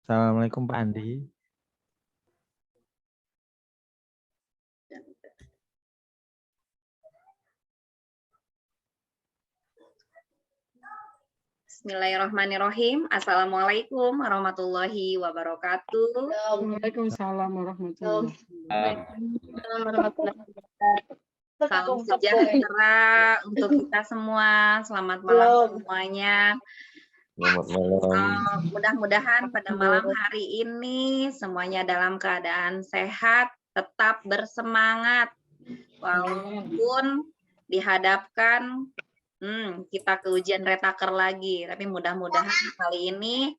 Assalamualaikum Pak Andi. Bismillahirrahmanirrahim. Assalamualaikum warahmatullahi wabarakatuh. Waalaikumsalam warahmatullahi wabarakatuh. Salam sejahtera untuk kita semua. Selamat malam semuanya. Selamat malam. Mudah-mudahan pada malam hari ini semuanya dalam keadaan sehat, tetap bersemangat. Walaupun dihadapkan kita ke ujian retaker lagi, tapi mudah-mudahan kali ini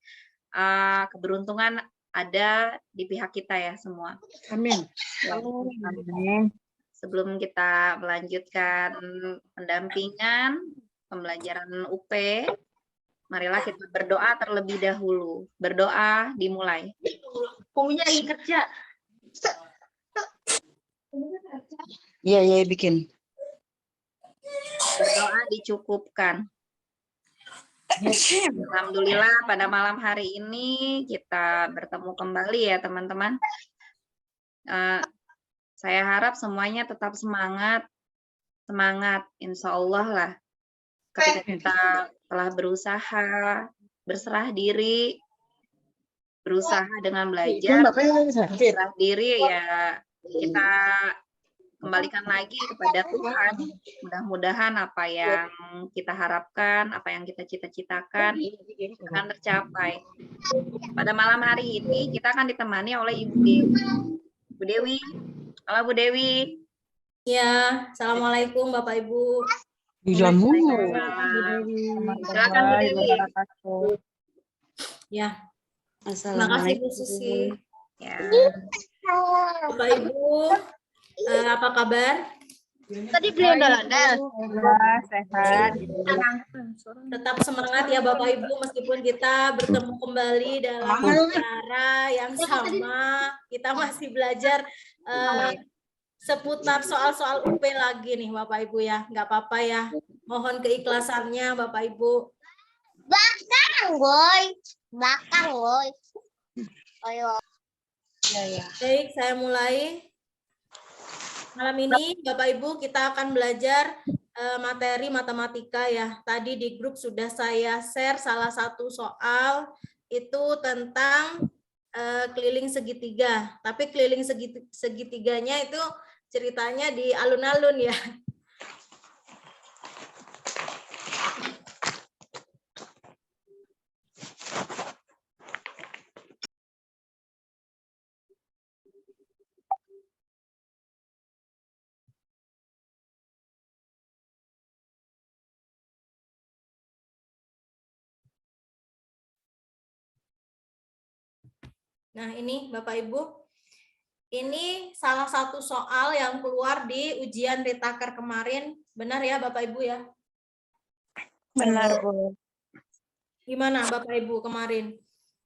keberuntungan ada di pihak kita ya semua. Amin. Amin. Sebelum kita melanjutkan pendampingan pembelajaran UP, marilah kita berdoa terlebih dahulu. Berdoa dimulai. Punya lagi kerja. Iya, bikin. Berdoa dicukupkan. Alhamdulillah pada malam hari ini kita bertemu kembali ya teman-teman. Saya harap semuanya tetap semangat, insya Allah lah. Ketika kita telah berusaha, berserah diri, berusaha dengan belajar, berserah diri ya kita kembalikan lagi kepada Tuhan. Mudah-mudahan apa yang kita harapkan, apa yang kita cita-citakan akan tercapai. Pada malam hari ini kita akan ditemani oleh Ibu Dewi. Bu Dewi, halo Bu Dewi. Ya, assalamualaikum Bapak Ibu. Jamu. Silakan Bu Dewi. Ya, terima kasih Bu Susi. Ya. Bapak Ibu, apa kabar? Tadi beliau udah sehat. Tetap semangat ya Bapak Ibu, meskipun kita bertemu kembali dalam cara yang sama, kita masih belajar seputar soal-soal UP lagi nih Bapak Ibu ya. Nggak apa-apa ya, mohon keikhlasannya Bapak Ibu. Belakang, boy. Ayo. Baik, saya mulai. Malam ini Bapak Ibu kita akan belajar materi matematika ya. Tadi di grup sudah saya share salah satu soal itu tentang keliling segitiga. Tapi keliling segitiganya itu ceritanya di alun-alun ya. Nah, ini Bapak Ibu, ini salah satu soal yang keluar di ujian retaker kemarin. Benar ya Bapak Ibu ya? Benar, Bu. Gimana Bapak Ibu kemarin?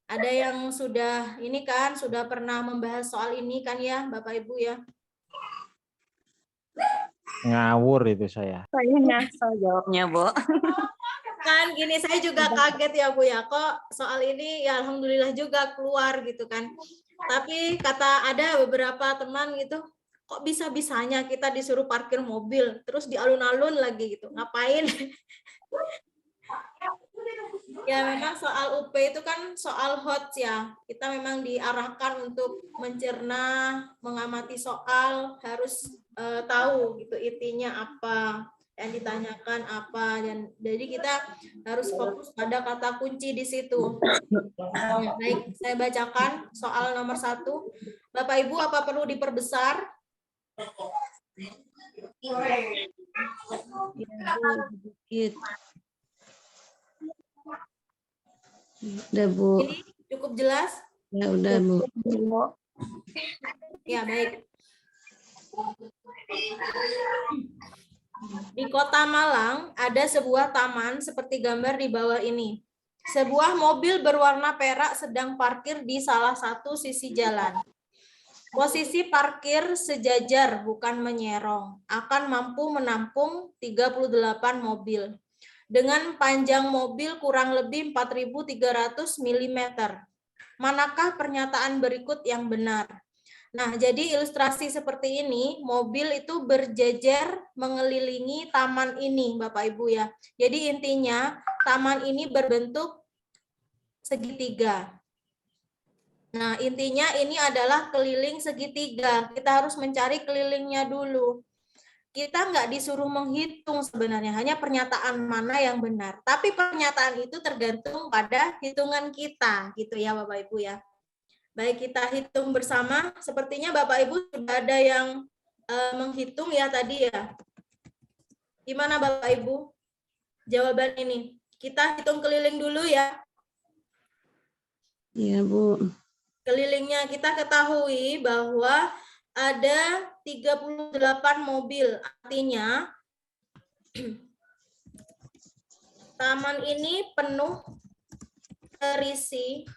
Ada yang sudah ini kan, sudah pernah membahas soal ini kan ya Bapak Ibu ya? Ngawur itu saya. Saya nyasar jawabnya, Bu. Kan gini, saya juga kaget ya Bu ya, kok soal ini ya alhamdulillah juga keluar gitu kan. Tapi kata ada beberapa teman gitu, kok bisa-bisanya kita disuruh parkir mobil terus di alun-alun lagi gitu, ngapain? Ya memang soal UP itu kan soal hot ya, kita memang diarahkan untuk mencerna, mengamati soal, harus tahu gitu intinya apa, yang ditanyakan apa, dan jadi kita harus fokus pada kata kunci di situ. Baik, saya bacakan soal nomor 1. Bapak Ibu, apa perlu diperbesar? Udah, Bu. Ini cukup jelas? Ya udah, Bu. Ya, baik. Di Kota Malang ada sebuah taman seperti gambar di bawah ini. Sebuah mobil berwarna perak sedang parkir di salah satu sisi jalan. Posisi parkir sejajar bukan menyerong, akan mampu menampung 38 mobil. Dengan panjang mobil kurang lebih 4.300 mm. Manakah pernyataan berikut yang benar? Nah, jadi ilustrasi seperti ini, mobil itu berjejer mengelilingi taman ini, Bapak Ibu ya. Jadi intinya, taman ini berbentuk segitiga. Nah, intinya ini adalah keliling segitiga. Kita harus mencari kelilingnya dulu. Kita nggak disuruh menghitung sebenarnya, hanya pernyataan mana yang benar. Tapi pernyataan itu tergantung pada hitungan kita, gitu ya Bapak Ibu ya. Baik, kita hitung bersama. Sepertinya Bapak Ibu sudah ada yang menghitung ya tadi ya. Gimana Bapak Ibu? Jawaban ini. Kita hitung keliling dulu ya. Iya, Bu. Kelilingnya kita ketahui bahwa ada 38 mobil. Artinya taman ini penuh terisi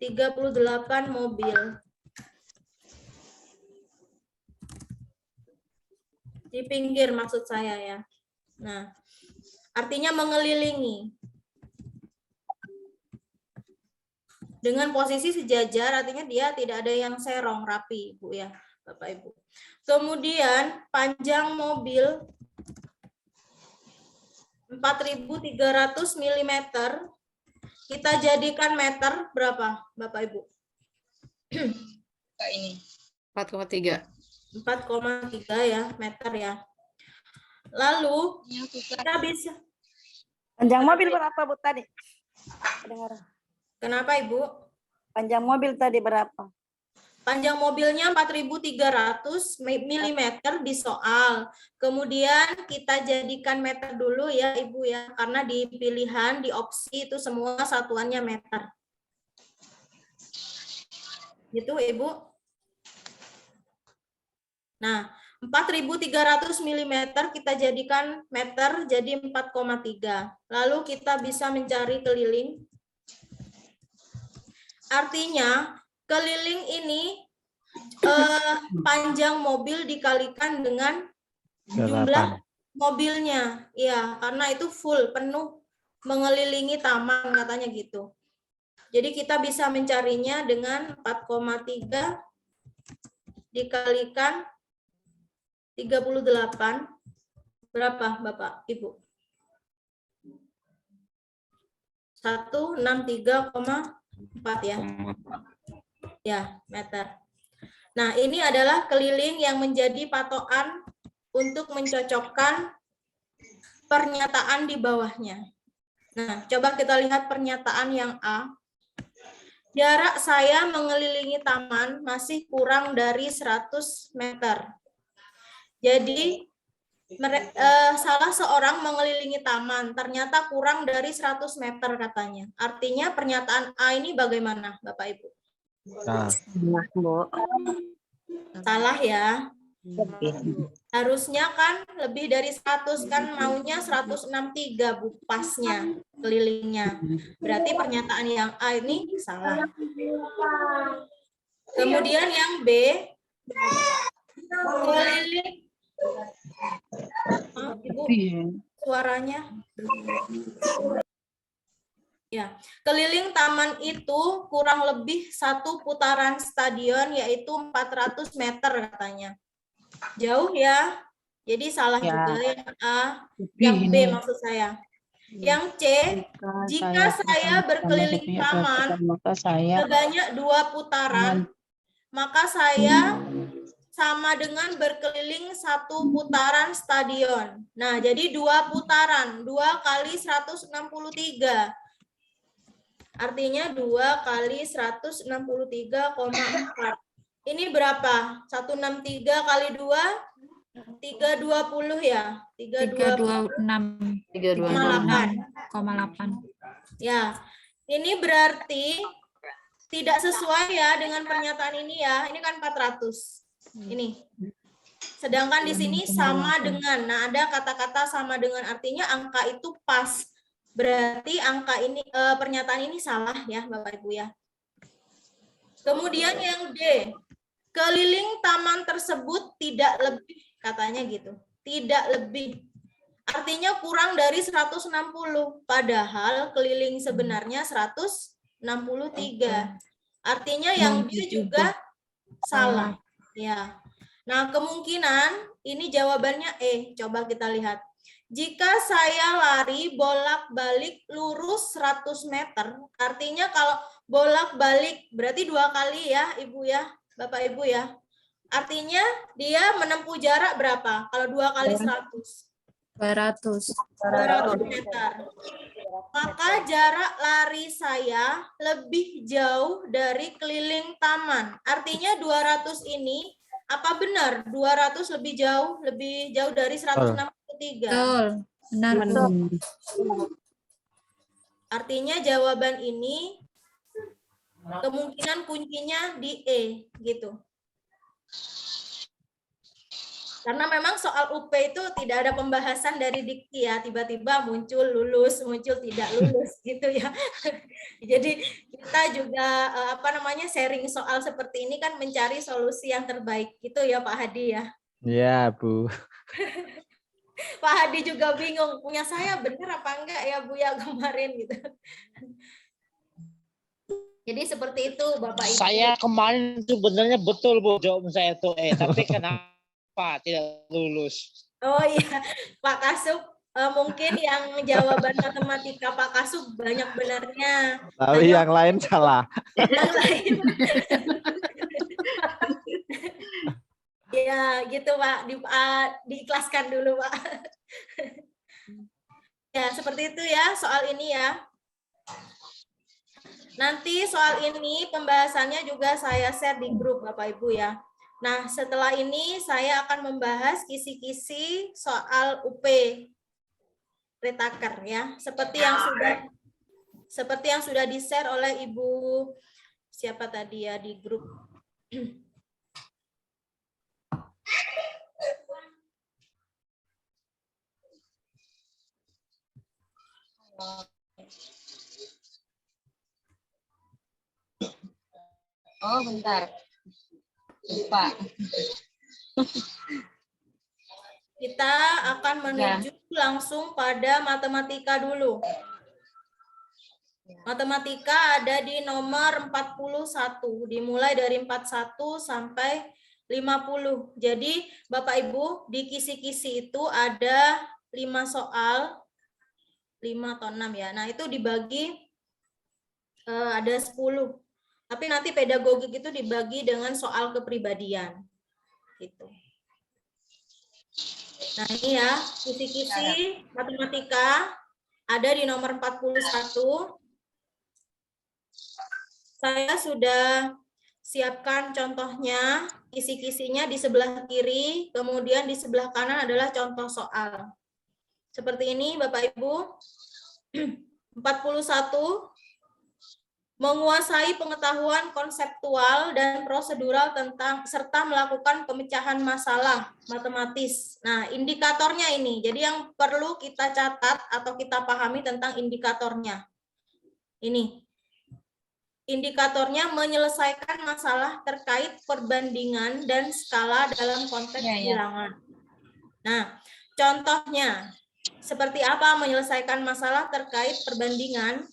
38 mobil. Di pinggir maksud saya ya. Nah, artinya mengelilingi. Dengan posisi sejajar, artinya dia tidak ada yang serong, rapi, Bu ya, Bapak Ibu. Kemudian panjang mobil 4.300 mm. Kita jadikan meter berapa, Bapak Ibu? Ini 4,3. 4,3 ya, meter ya. Lalu kita bisa. Panjang mobil berapa Bu tadi? Dengar. Kenapa Ibu? Panjang mobil tadi berapa? Panjang mobilnya 4.300 mm di soal. Kemudian kita jadikan meter dulu ya Ibu ya, karena di pilihan, di opsi itu semua satuannya meter. Gitu Ibu. Nah, 4.300 mm kita jadikan meter jadi 4,3. Lalu kita bisa mencari keliling. Artinya keliling ini panjang mobil dikalikan dengan jumlah mobilnya. Ya, karena itu full, penuh mengelilingi taman katanya gitu. Jadi kita bisa mencarinya dengan 4,3 dikalikan 38. Berapa Bapak, Ibu? 163,4 ya. Ya, meter. Nah, ini adalah keliling yang menjadi patokan untuk mencocokkan pernyataan di bawahnya. Nah, coba kita lihat pernyataan yang A. Jarak saya mengelilingi taman masih kurang dari 100 meter. Jadi, salah seorang mengelilingi taman, ternyata kurang dari 100 meter katanya. Artinya pernyataan A ini bagaimana, Bapak Ibu? Salah, Bu. Salah ya. Harusnya kan lebih dari 100, kan maunya 163 Bu pasnya kelilingnya. Berarti pernyataan yang A ini salah. Kemudian yang B, keliling. Ibu, suaranya. Ya, keliling taman itu kurang lebih 1 putaran stadion, yaitu 400 meter katanya. Jauh ya, jadi salah juga yang A, yang B maksud saya. Yang C, jika saya berkeliling taman sebanyak 2 putaran, maka saya sama dengan berkeliling 1 putaran stadion. Nah, jadi 2 putaran, 2 kali 163. Artinya 2 kali 163,4. Ini berapa? 163 kali 2, 320 ya? 326,8. Ya, ini berarti tidak sesuai ya dengan pernyataan ini ya. Ini kan 400. Ini. Sedangkan di sini sama dengan. Nah, ada kata-kata sama dengan, artinya angka itu pas. Berarti angka ini pernyataan ini salah ya, Bapak Ibu ya. Kemudian yang D. Keliling taman tersebut tidak lebih, katanya gitu. Tidak lebih. Artinya kurang dari 160. Padahal keliling sebenarnya 100 63. Artinya yang dia juga salah. Ya. Nah, kemungkinan ini jawabannya E. Coba kita lihat. Jika saya lari bolak-balik lurus 100 meter, artinya kalau bolak-balik berarti 2 kali ya, Ibu ya, Bapak Ibu ya. Artinya dia menempuh jarak berapa? Kalau 2 kali 100? 200 meter. Maka jarak lari saya lebih jauh dari keliling taman. Artinya 200 ini apa benar 200 lebih jauh dari 163? Benar. Artinya jawaban ini kemungkinan kuncinya di E gitu. Karena memang soal UP itu tidak ada pembahasan dari dikti ya, tiba-tiba muncul lulus, muncul tidak lulus gitu ya. Jadi kita juga sharing soal seperti ini kan mencari solusi yang terbaik gitu ya Pak Hadi ya. Iya, Bu. Pak Hadi juga bingung, punya saya benar apa enggak ya Bu ya kemarin gitu. Jadi seperti itu Bapak Ibu. Saya kemarin sebenarnya betul Bu jawaban saya itu tapi kenapa tidak lulus? Oh iya, Pak Kasub mungkin yang jawaban matematika Pak Kasub banyak benarnya. Tapi yang lain salah. Yang lain. Ya gitu Pak, diikhlaskan dulu Pak. Ya seperti itu ya soal ini ya. Nanti soal ini pembahasannya juga saya share di grup Bapak Ibu ya. Nah setelah ini saya akan membahas kisi-kisi soal UP Retaker ya. Seperti yang sudah di-share oleh Ibu siapa tadi ya di grup. Oh, bentar. Lupa. Kita akan menuju langsung pada matematika dulu. Matematika ada di nomor 41, dimulai dari 41 sampai 50. Jadi Bapak Ibu di kisi-kisi itu ada 5 soal, 5 atau 6 ya. Nah itu dibagi ada 10. Tapi nanti pedagogik itu dibagi dengan soal kepribadian. Gitu. Nah ini ya, kisi-kisi matematika ada di nomor 41. Saya sudah siapkan contohnya, kisi-kisinya di sebelah kiri, kemudian di sebelah kanan adalah contoh soal. Seperti ini Bapak Ibu. 41. Menguasai pengetahuan konseptual dan prosedural tentang serta melakukan pemecahan masalah matematis. Nah, indikatornya ini. Jadi yang perlu kita catat atau kita pahami tentang indikatornya. Ini. Indikatornya menyelesaikan masalah terkait perbandingan dan skala dalam konteks bilangan. Nah, contohnya seperti apa menyelesaikan masalah terkait perbandingan?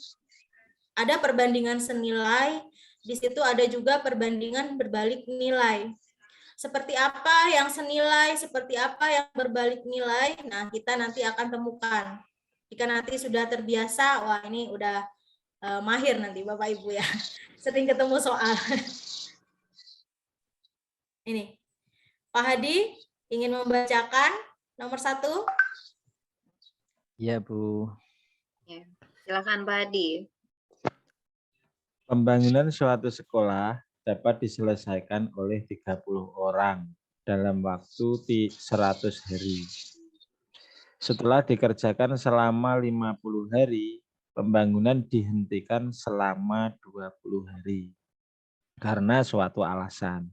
Ada perbandingan senilai, di situ ada juga perbandingan berbalik nilai. Seperti apa yang senilai, seperti apa yang berbalik nilai, nah kita nanti akan temukan. Jika nanti sudah terbiasa, wah ini udah mahir nanti Bapak Ibu ya, sering ketemu soal. Ini, Pak Hadi ingin membacakan nomor 1? Iya Bu. Ya, silakan Pak Hadi. Pembangunan suatu sekolah dapat diselesaikan oleh 30 orang dalam waktu 100 hari. Setelah dikerjakan selama 50 hari, pembangunan dihentikan selama 20 hari karena suatu alasan.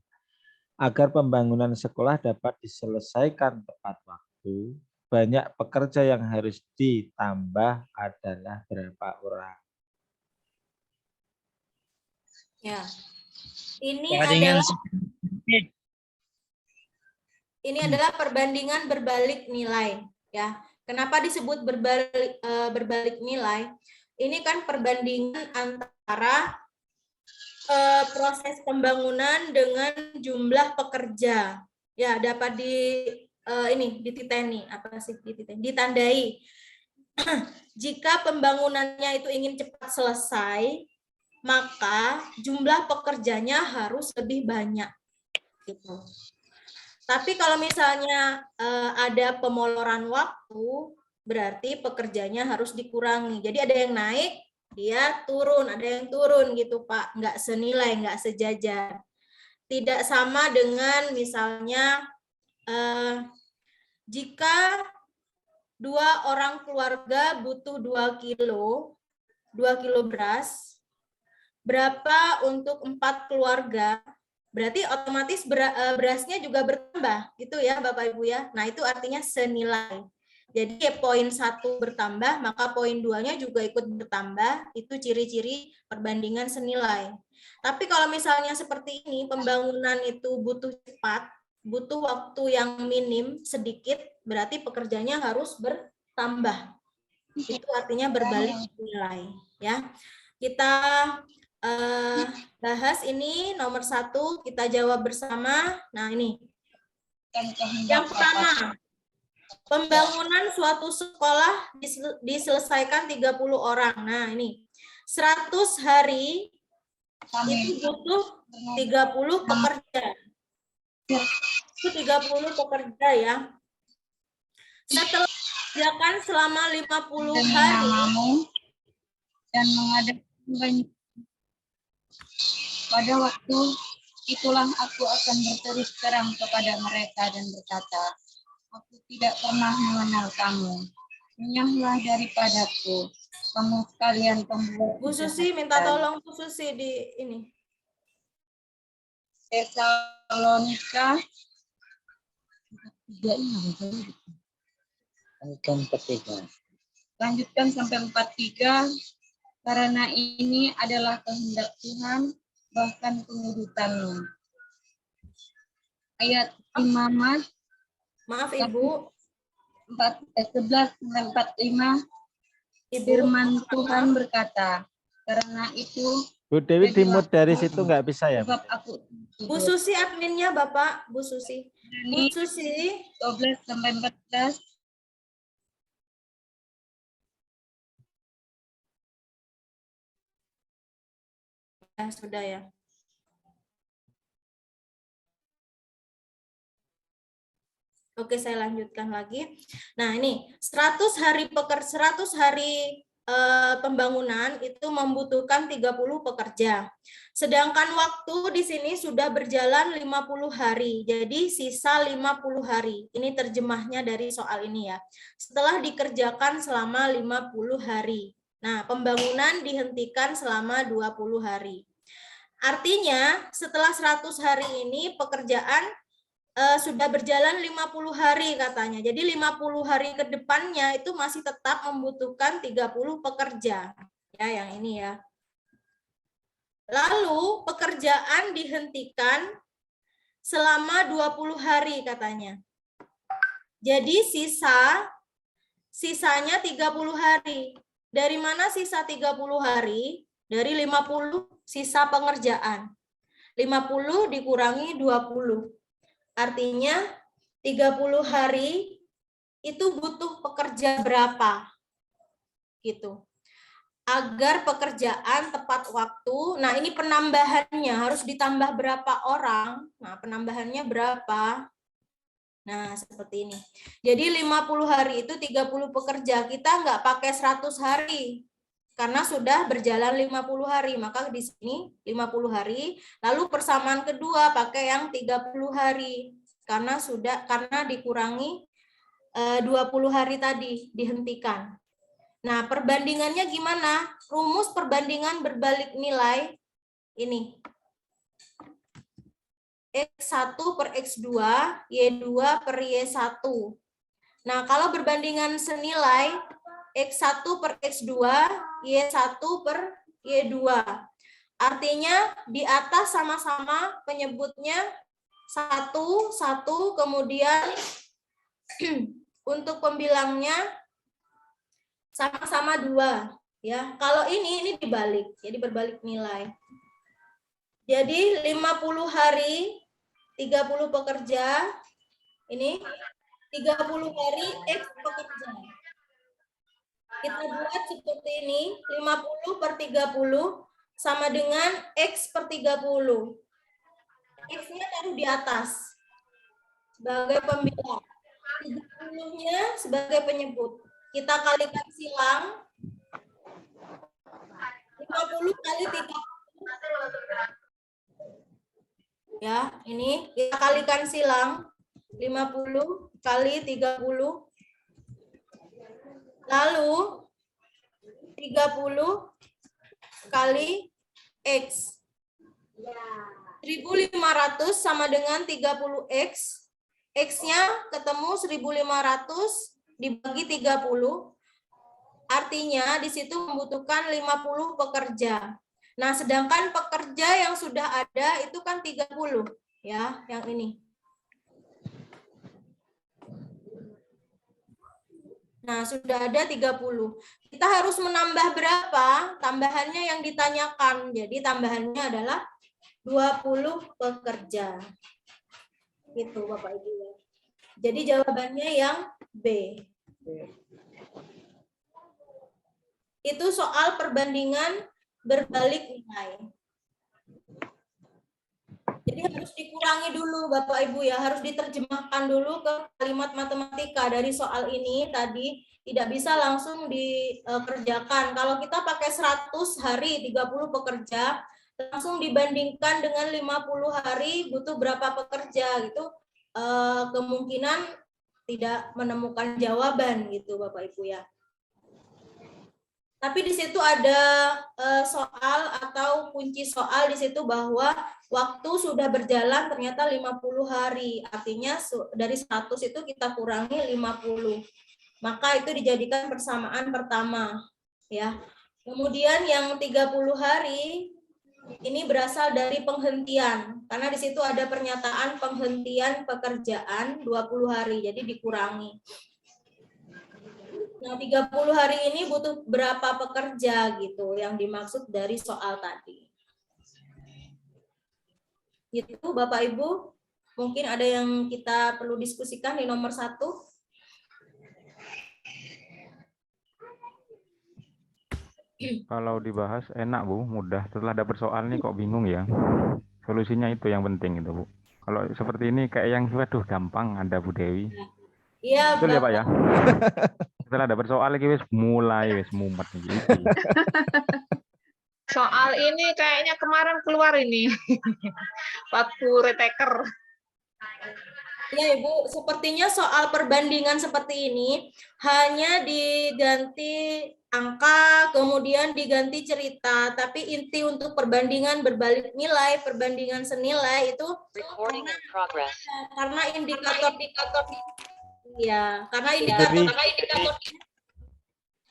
Agar pembangunan sekolah dapat diselesaikan tepat waktu, banyak pekerja yang harus ditambah adalah berapa orang? Ya, ini adalah perbandingan berbalik nilai. Ya, kenapa disebut berbalik nilai? ini kan perbandingan antara proses pembangunan dengan jumlah pekerja. Ya, dapat dititeni, apa sih dititeni? Ditandai. Jika pembangunannya itu ingin cepat selesai, maka jumlah pekerjanya harus lebih banyak. Gitu. Tapi kalau misalnya ada pemoloran waktu, berarti pekerjanya harus dikurangi. Jadi ada yang naik, dia turun, ada yang turun gitu Pak, nggak senilai, nggak sejajar. Tidak sama dengan misalnya jika 2 orang keluarga butuh 2 kilo beras, berapa untuk 4 keluarga? Berarti otomatis berasnya juga bertambah, gitu ya Bapak Ibu ya. Nah itu artinya senilai. Jadi poin 1 bertambah, maka poin 2-nya juga ikut bertambah. Itu ciri-ciri perbandingan senilai. Tapi kalau misalnya seperti ini, pembangunan itu butuh cepat, butuh waktu yang minim sedikit, berarti pekerjanya harus bertambah. Itu artinya berbalik nilai. Ya, kita bahas ini nomor 1, kita jawab bersama. Nah ini, yang pertama, pembangunan suatu sekolah diselesaikan 30 orang. Nah ini, 100 hari itu butuh 30 pekerja. Itu 30 pekerja ya. Setelah kerjakan selama 50 hari dan mengadakan pada waktu itulah aku akan berterus terang kepada mereka dan berkata, aku tidak pernah mengenal kamu. Menyahlah daripadaku, kamu sekalian pembuat. Bu Susi minta tolong Bu Susi di ini. Tesalonika lanjutkan sampai 43. Karena ini adalah kehendak Tuhan, bahkan pengudutanmu. Ayat 5. Maaf Ibu. 11-45. Firman Tuhan berkata, karena itu Bu Dewi dimut dari situ nggak bisa ya? sebab aku Bu Susi adminnya Bapak, Bu Susi. Bu Susi. 12-14. Sudah ya. Oke, saya lanjutkan lagi. Nah, ini 100 hari pembangunan itu membutuhkan 30 pekerja. Sedangkan waktu di sini sudah berjalan 50 hari. Jadi sisa 50 hari. Ini terjemahnya dari soal ini ya. Setelah dikerjakan selama 50 hari. Nah, pembangunan dihentikan selama 20 hari. Artinya, setelah 100 hari ini pekerjaan sudah berjalan 50 hari katanya. Jadi 50 hari ke depannya itu masih tetap membutuhkan 30 pekerja. Ya, yang ini ya. Lalu pekerjaan dihentikan selama 20 hari katanya. Jadi sisanya 30 hari. Dari mana sisa 30 hari? Dari 50 sisa pengerjaan. 50 dikurangi 20. Artinya 30 hari itu butuh pekerja berapa? Gitu. Agar pekerjaan tepat waktu. Nah, ini penambahannya harus ditambah berapa orang? Nah, penambahannya berapa? Nah, seperti ini. Jadi 50 hari itu 30 pekerja. Kita nggak pakai 100 hari. Karena sudah berjalan 50 hari. Maka di sini 50 hari. Lalu persamaan kedua pakai yang 30 hari. Karena dikurangi 20 hari tadi dihentikan. Nah, perbandingannya gimana? Rumus perbandingan berbalik nilai ini. X1 per X2, Y2 per Y1. Nah, kalau perbandingan senilai, X1 per X2, Y1 per Y2. Artinya di atas sama-sama penyebutnya 1, kemudian untuk pembilangnya sama-sama 2, Ya, kalau ini dibalik, jadi berbalik nilai. Jadi 50 hari, 30 pekerja, ini 30 hari X pekerja. Kita buat seperti ini, 50 per 30 sama dengan X per 30. X-nya taruh di atas sebagai pembilang. 30-nya sebagai penyebut. Kita kalikan silang. 50 kali 30. Ya, ini kita kalikan silang. 50 kali 30. Lalu 30 kali X. 1.500 sama dengan 30X. X-nya ketemu 1.500 dibagi 30. Artinya di situ membutuhkan 50 pekerja. Nah, sedangkan pekerja yang sudah ada itu kan 30, ya, yang ini. Nah, sudah ada 30. Kita harus menambah berapa? Tambahannya yang ditanyakan. Jadi tambahannya adalah 20 pekerja. Gitu, Bapak Ibu. Jadi jawabannya yang B. Itu soal perbandingan berbalik nilai. Jadi harus dikurangi dulu Bapak Ibu ya, harus diterjemahkan dulu ke kalimat matematika dari soal ini tadi tidak bisa langsung dikerjakan. Kalau kita pakai 100 hari 30 pekerja, langsung dibandingkan dengan 50 hari butuh berapa pekerja gitu, kemungkinan tidak menemukan jawaban gitu Bapak Ibu ya. Tapi di situ ada soal atau kunci soal di situ bahwa waktu sudah berjalan ternyata 50 hari. Artinya dari 100 itu kita kurangi 50. Maka itu dijadikan persamaan pertama, ya. Kemudian yang 30 hari ini berasal dari penghentian. Karena di situ ada pernyataan penghentian pekerjaan 20 hari, jadi dikurangi. Nah, 30 hari ini butuh berapa pekerja gitu yang dimaksud dari soal tadi. Gitu Bapak Ibu, mungkin ada yang kita perlu diskusikan di nomor 1. Kalau dibahas enak Bu, mudah. Setelah dapat soal nih kok bingung ya. Solusinya itu yang penting itu Bu. Kalau seperti ini kayak yang waduh gampang ada Bu Dewi. Iya, betul ya Pak ya. Setelah dapat soal lagi wis mulai wis mumet gitu. Soal ini kayaknya kemarin keluar ini. Waktu retaker. Ya Ibu, sepertinya soal perbandingan seperti ini hanya diganti angka, kemudian diganti cerita, tapi inti untuk perbandingan berbalik nilai, perbandingan senilai itu karena indikator ya, karena indikator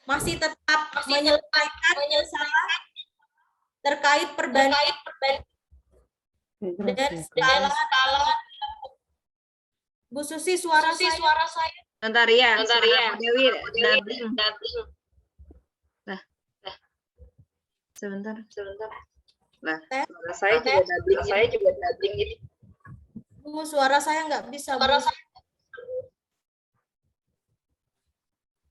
masih tetap menyelesaikan masalah terkait perbandingan dan skala. Bu Susi, suara saya. Bentar ya. Dewi, dubbing. Nah. Sebentar. Nah, suara saya juga dubbing gitu. Bu, suara saya nggak bisa.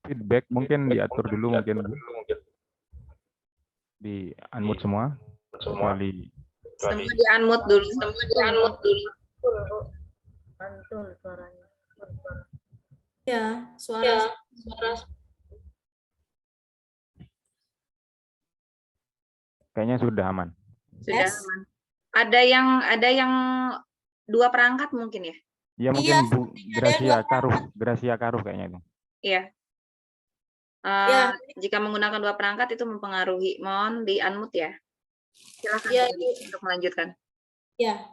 Feedback mungkin diatur dulu mungkin di unmute semua. Kecuali Semua di unmute dulu. Mantul suaranya. Ya, suara. kayaknya sudah aman. Sudah aman. Ada yang 2 perangkat mungkin ya? Ya mungkin Bu Gracia Karuh kayaknya itu. Iya. Jika menggunakan 2 perangkat itu mempengaruhi. Mohon di unmute ya. Silakan untuk melanjutkan. Ya.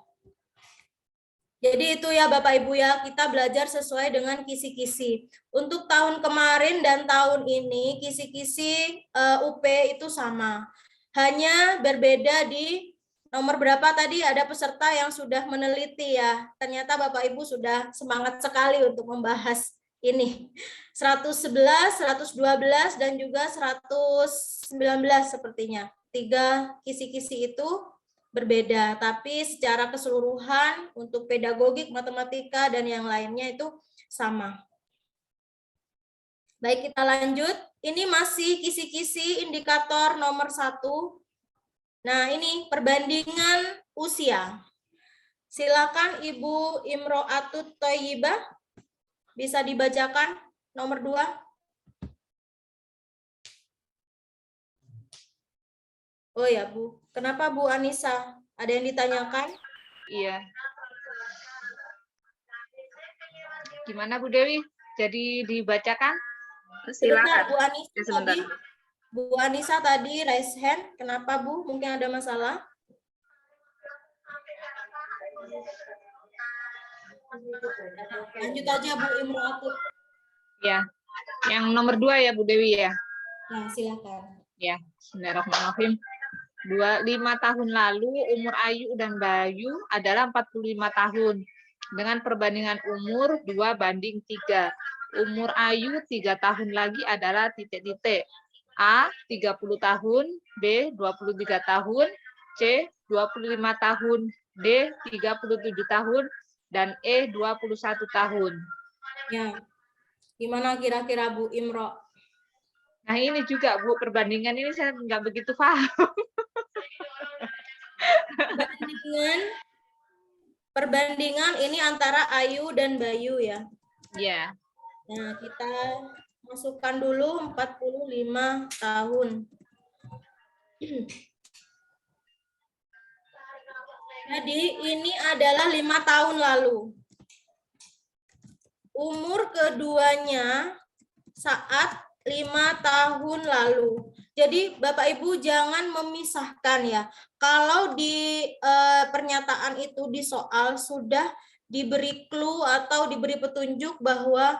Jadi itu ya Bapak Ibu ya, kita belajar sesuai dengan kisi-kisi. Untuk tahun kemarin dan tahun ini kisi-kisi UP itu sama. Hanya berbeda di nomor berapa tadi ada peserta yang sudah meneliti ya. Ternyata Bapak Ibu sudah semangat sekali untuk membahas ini 111, 112 dan juga 119 sepertinya. 3 kisi-kisi itu berbeda, tapi secara keseluruhan untuk pedagogik, matematika dan yang lainnya itu sama. Baik, kita lanjut. Ini masih kisi-kisi indikator nomor 1. Nah, ini perbandingan usia. Silakan Ibu Imro'atut Thayyibah, bisa dibacakan nomor 2. Oh ya, Bu. Kenapa Bu Anissa? Ada yang ditanyakan? Iya. Gimana Bu Dewi? Jadi dibacakan? Sebentar, Silakan. Bu Anissa Ya, sebentar. tadi. Bu Anissa tadi raise hand. Kenapa, Bu? Mungkin ada masalah? Lanjut aja, Bu Imro'atut. Ya. Yang nomor 2 ya Bu Dewi ya. Nah, silakan. Ya, bismillahirrahmanirrahim. 5 tahun lalu umur Ayu dan Bayu adalah 45 tahun. Dengan perbandingan umur 2:3. Umur Ayu 3 tahun lagi adalah titik-titik. A 30 tahun, B 23 tahun, C 25 tahun, D 37 tahun, dan E 21 tahun. Ya. Gimana kira-kira Bu Imro? Nah ini juga Bu, perbandingan ini saya nggak begitu paham. Perbandingan ini antara Ayu dan Bayu ya. Ya. Nah, kita masukkan dulu 45 tahun. Jadi ini adalah 5 tahun lalu. Umur keduanya saat 5 tahun lalu. Jadi Bapak Ibu jangan memisahkan ya. Kalau di pernyataan itu di soal sudah diberi clue atau diberi petunjuk bahwa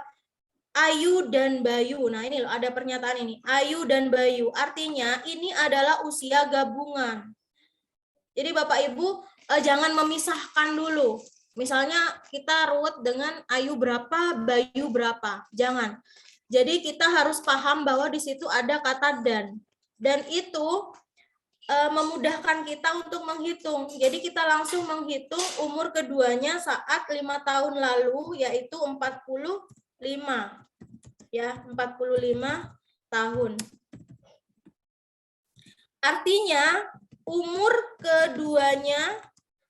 Ayu dan Bayu. Nah ini loh ada pernyataan ini. Ayu dan Bayu. Artinya ini adalah usia gabungan. Jadi Bapak Ibu jangan memisahkan dulu. Misalnya kita runut dengan Ayu berapa, Bayu berapa. Jangan. Jadi kita harus paham bahwa di situ ada kata dan. Dan itu memudahkan kita untuk menghitung. Jadi kita langsung menghitung umur keduanya saat 5 tahun lalu, yaitu 45. Ya, 45 tahun. Artinya umur keduanya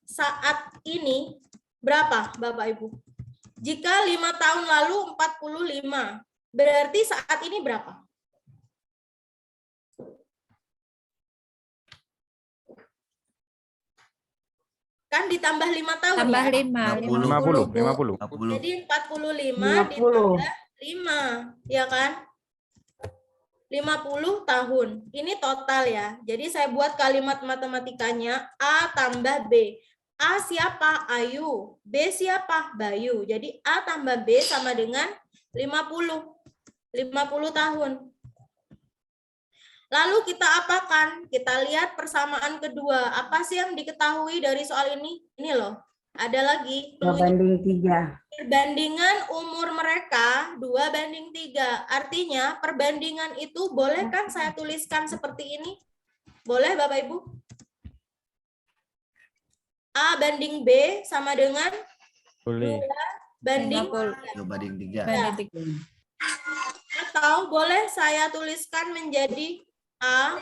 saat ini berapa Bapak Ibu? Jika 5 tahun lalu 45, berarti saat ini berapa? Kan ditambah 5 tahun Tambah ya? 5. 50. Jadi 45 ditambah 5, ya kan? 50 tahun. Ini total ya. Jadi saya buat kalimat matematikanya A tambah B. A siapa? Ayu. B siapa? Bayu. Jadi A tambah B sama dengan 50. 50 tahun. Lalu kita apakan? Kita lihat persamaan kedua. Apa sih yang diketahui dari soal ini? Ini loh. Ada lagi. 2:3. Perbandingan umur mereka 2:3. Artinya perbandingan itu boleh kan saya tuliskan seperti ini? Boleh Bapak Ibu? A banding B sama dengan Boleh. 2:3. Atau boleh saya tuliskan menjadi A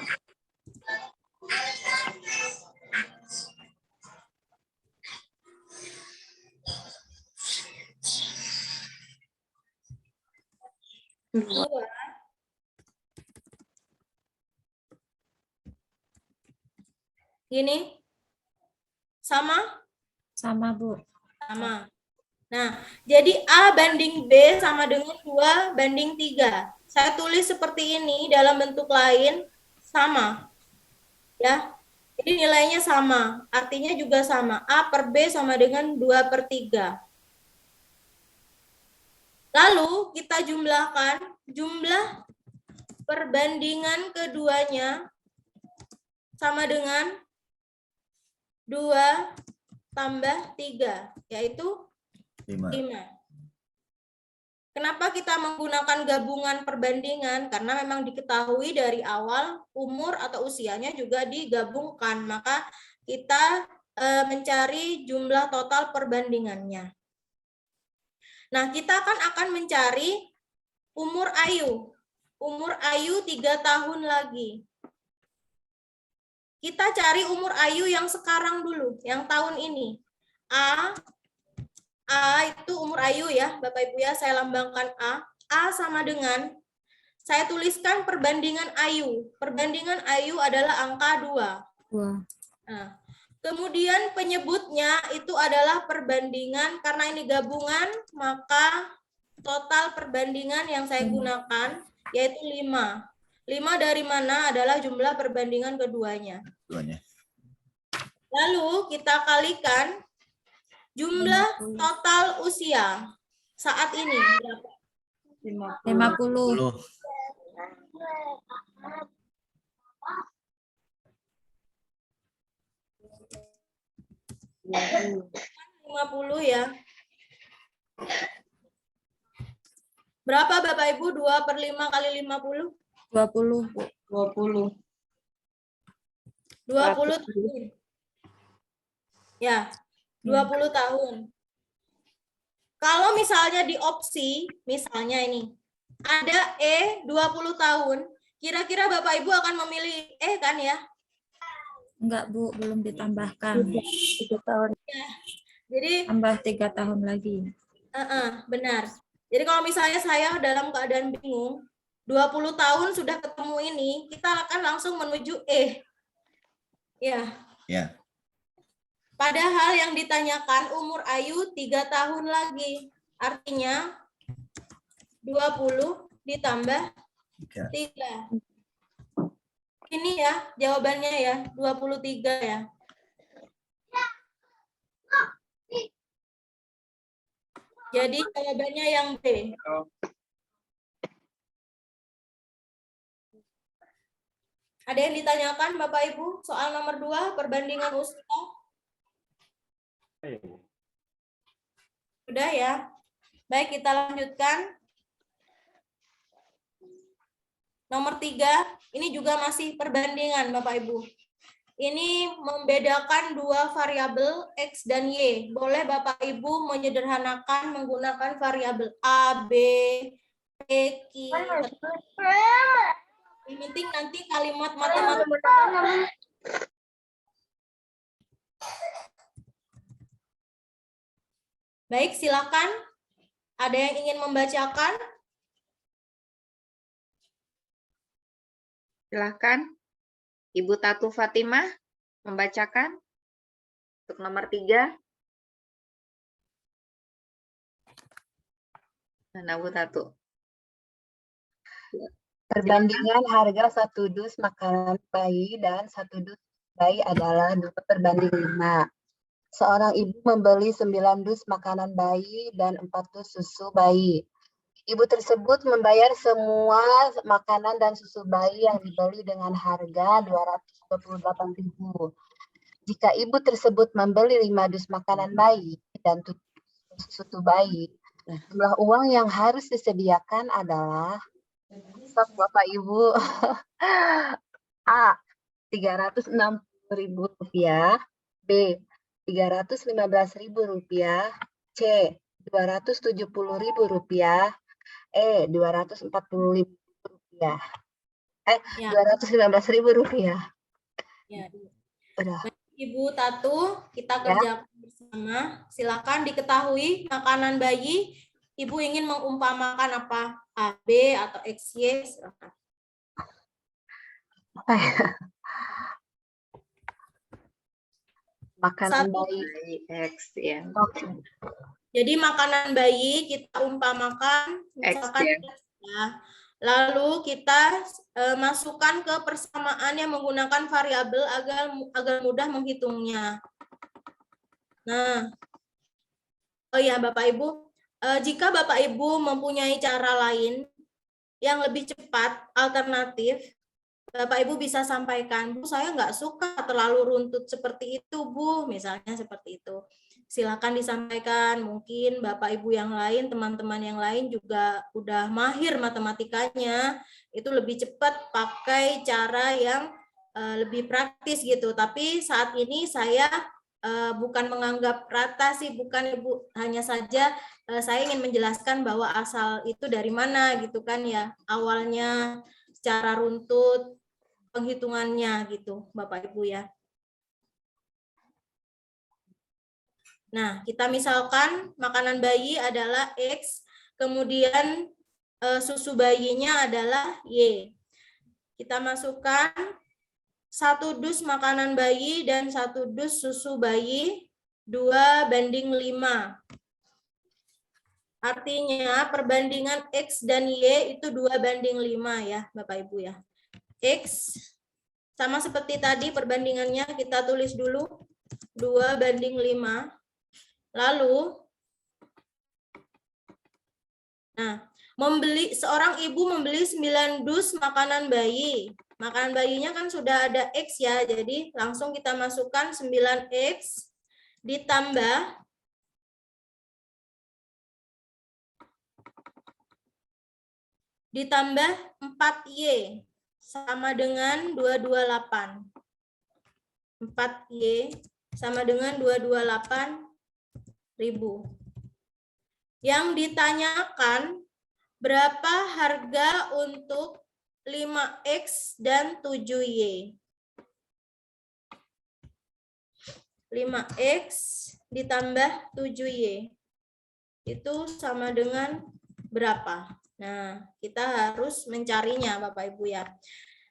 dua. Gini. Sama? Sama, Bu. Sama. Nah, jadi A banding B sama dengan 2:3. Saya tulis seperti ini dalam bentuk lain, sama. Ya, jadi nilainya sama. Artinya juga sama. A per B sama dengan 2/3. Lalu kita jumlahkan jumlah perbandingan keduanya sama dengan 2 tambah 3, yaitu 5. Kenapa kita menggunakan gabungan perbandingan? Karena memang diketahui dari awal umur atau usianya juga digabungkan. Maka kita mencari jumlah total perbandingannya. Nah, kita akan mencari umur Ayu. Umur Ayu 3 tahun lagi. Kita cari umur Ayu yang sekarang dulu, yang tahun ini. A itu umur Ayu ya, Bapak Ibu ya, saya lambangkan A. A sama dengan, saya tuliskan perbandingan Ayu. Perbandingan Ayu adalah angka 2. Nah, kemudian penyebutnya itu adalah perbandingan, karena ini gabungan, maka total perbandingan yang saya gunakan yaitu 5. 5 dari mana adalah jumlah perbandingan keduanya. Lalu kita kalikan jumlah total usia saat ini berapa? 50. 50 ya. Berapa Bapak Ibu? 2/5 kali 50? 20. 20. 20 tahun. Ya, 20 tahun. Kalau misalnya di opsi, misalnya ini, ada E 20 tahun, kira-kira Bapak Ibu akan memilih E kan ya? Enggak, Bu, belum ditambahkan. 3 tahun. Ya. Jadi Tambah 3 tahun lagi. benar. Jadi kalau misalnya saya dalam keadaan bingung, 20 tahun sudah ketemu ini, kita akan langsung menuju E. Ya. Ya. Padahal yang ditanyakan umur Ayu 3 tahun lagi. Artinya 20 ditambah 3. Ini ya jawabannya ya, 23 ya. Jadi jawabannya yang B. Ada yang ditanyakan Bapak Ibu soal nomor 2 perbandingan usia? Sudah ya. Baik, kita lanjutkan. Nomor 3, ini juga masih perbandingan Bapak Ibu. Ini membedakan 2 variabel X dan Y. Boleh Bapak Ibu menyederhanakan menggunakan variabel A, B, P, Q. Yang penting nanti kalimat matematika. Baik, silakan. Ada yang ingin membacakan? Silakan. Ibu Tatu Fatimah membacakan untuk nomor 3. Mana Bu Tatu? Perbandingan harga 1 dus makanan bayi dan 1 dus bayi adalah 2/5. Seorang ibu membeli 9 dus makanan bayi dan 4 dus susu bayi. Ibu tersebut membayar semua makanan dan susu bayi yang dibeli dengan harga 228.000. Jika ibu tersebut membeli 5 dus makanan bayi dan 7 dus susu bayi, jumlah uang yang harus disediakan adalah Bapak Ibu A. Rp360.000, B. Rp315.000, C. Rp270.000, E. Rp245.000. Rp215.000. Ya. Udah. Ibu Tatu, kita kerjakan bersama. Silakan diketahui makanan bayi. Ibu ingin mengumpamakan apa? A, B, atau X, Y? Silakan. Makanan 1 bayi X ya. Oke. Jadi makanan bayi kita umpamakan misalkan X, X ya. Lalu kita masukkan ke persamaannya menggunakan variabel agar mudah menghitungnya. Nah, oh ya Bapak Ibu, jika Bapak Ibu mempunyai cara lain yang lebih cepat, alternatif, Bapak Ibu bisa sampaikan, Bu, saya nggak suka terlalu runtut seperti itu, Bu, misalnya seperti itu. Silakan disampaikan, mungkin Bapak Ibu yang lain, teman-teman yang lain juga udah mahir matematikanya, itu lebih cepat pakai cara yang lebih praktis gitu. Tapi saat ini saya bukan menganggap rata sih, bukan Ibu, hanya saja saya ingin menjelaskan bahwa asal itu dari mana gitu kan ya, awalnya secara runtut, penghitungannya gitu Bapak Ibu ya. Nah, kita misalkan makanan bayi adalah X, kemudian susu bayinya adalah Y. Kita masukkan 1 dus makanan bayi dan 1 dus susu bayi 2:5. Artinya perbandingan X dan Y itu 2:5 ya Bapak Ibu ya. X sama seperti tadi perbandingannya kita tulis dulu 2:5. Lalu seorang ibu membeli 9 dus makanan bayi. Makanan bayinya kan sudah ada X ya, jadi langsung kita masukkan 9X ditambah 4Y sama dengan 228. 4Y sama dengan 228.000. Yang ditanyakan berapa harga untuk 5X dan 7Y. 5X ditambah 7Y. Itu sama dengan berapa? Nah, kita harus mencarinya Bapak Ibu ya.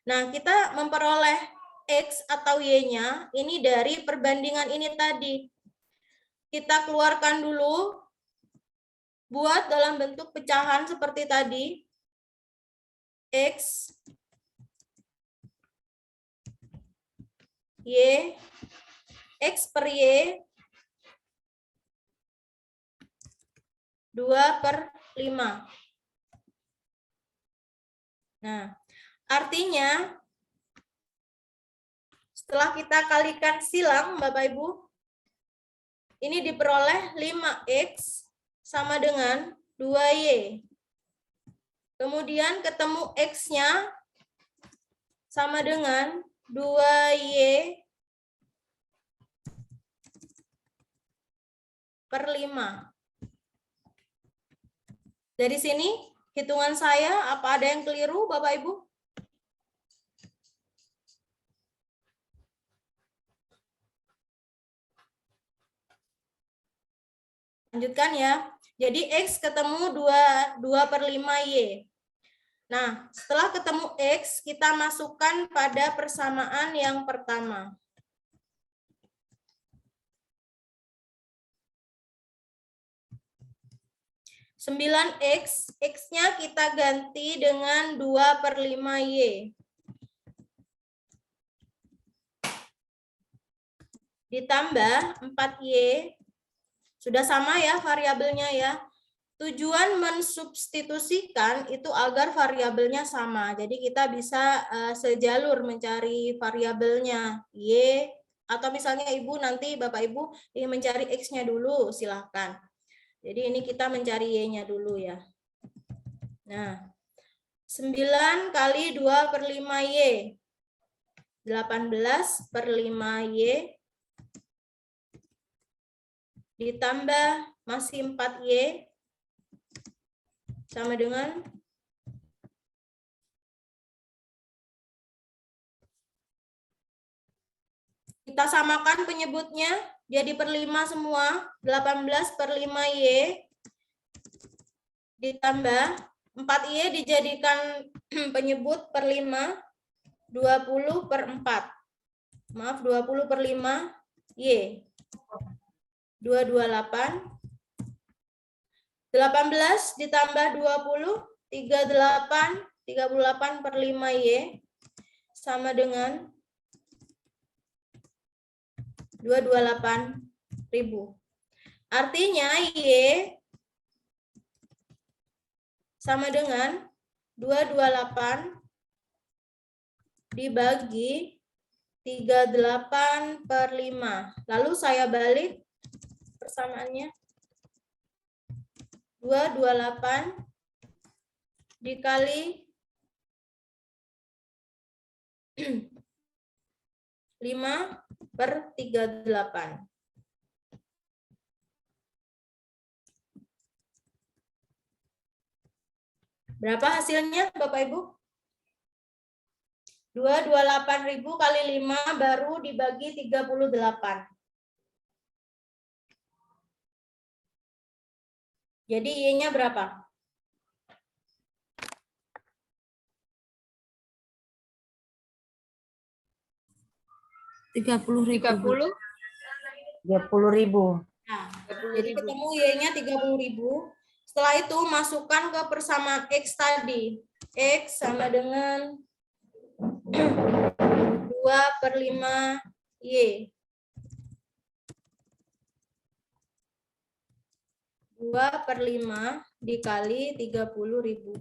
Nah, kita memperoleh X atau Y-nya ini dari perbandingan ini tadi. Kita keluarkan dulu, buat dalam bentuk pecahan seperti tadi. X, Y, X per Y, 2/5. Nah, artinya setelah kita kalikan silang, Bapak Ibu, ini diperoleh 5X sama dengan 2Y. Kemudian ketemu X-nya sama dengan 2Y per 5. Dari sini, hitungan saya, apa ada yang keliru, Bapak Ibu? Lanjutkan ya. Jadi X ketemu 2/5Y. Nah, setelah ketemu X, kita masukkan pada persamaan yang pertama. 9X, X-nya kita ganti dengan 2/5Y. Ditambah 4Y. Sudah sama ya variabelnya ya. Tujuan mensubstitusikan itu agar variabelnya sama. Jadi kita bisa sejalur mencari variabelnya Y, atau misalnya Ibu nanti Bapak Ibu ingin mencari X-nya dulu, silahkan. Jadi ini kita mencari Y-nya dulu ya. Nah, 9 kali 2/5Y. 18/5Y. Ditambah masih 4Y. Sama dengan kita samakan penyebutnya jadi per 5 semua. 18/5Y ditambah 4Y dijadikan penyebut per 5, 20/4. Maaf, 20/5Y. 228. 18 ditambah 20, 38/5Y sama dengan 228.000. Artinya Y sama dengan 228 dibagi 38/5. Lalu saya balik persamaannya. 228 dikali 5/38. Berapa hasilnya, Bapak Ibu? 228.000 kali 5 baru dibagi 38. Jadi Y-nya berapa? 30.000. 30. 30.000. Nah, jadi ketemu Y-nya 30.000. Setelah itu masukkan ke persamaan X tadi. X sama dengan 2/5 Y. 2/5 dikali 30.000.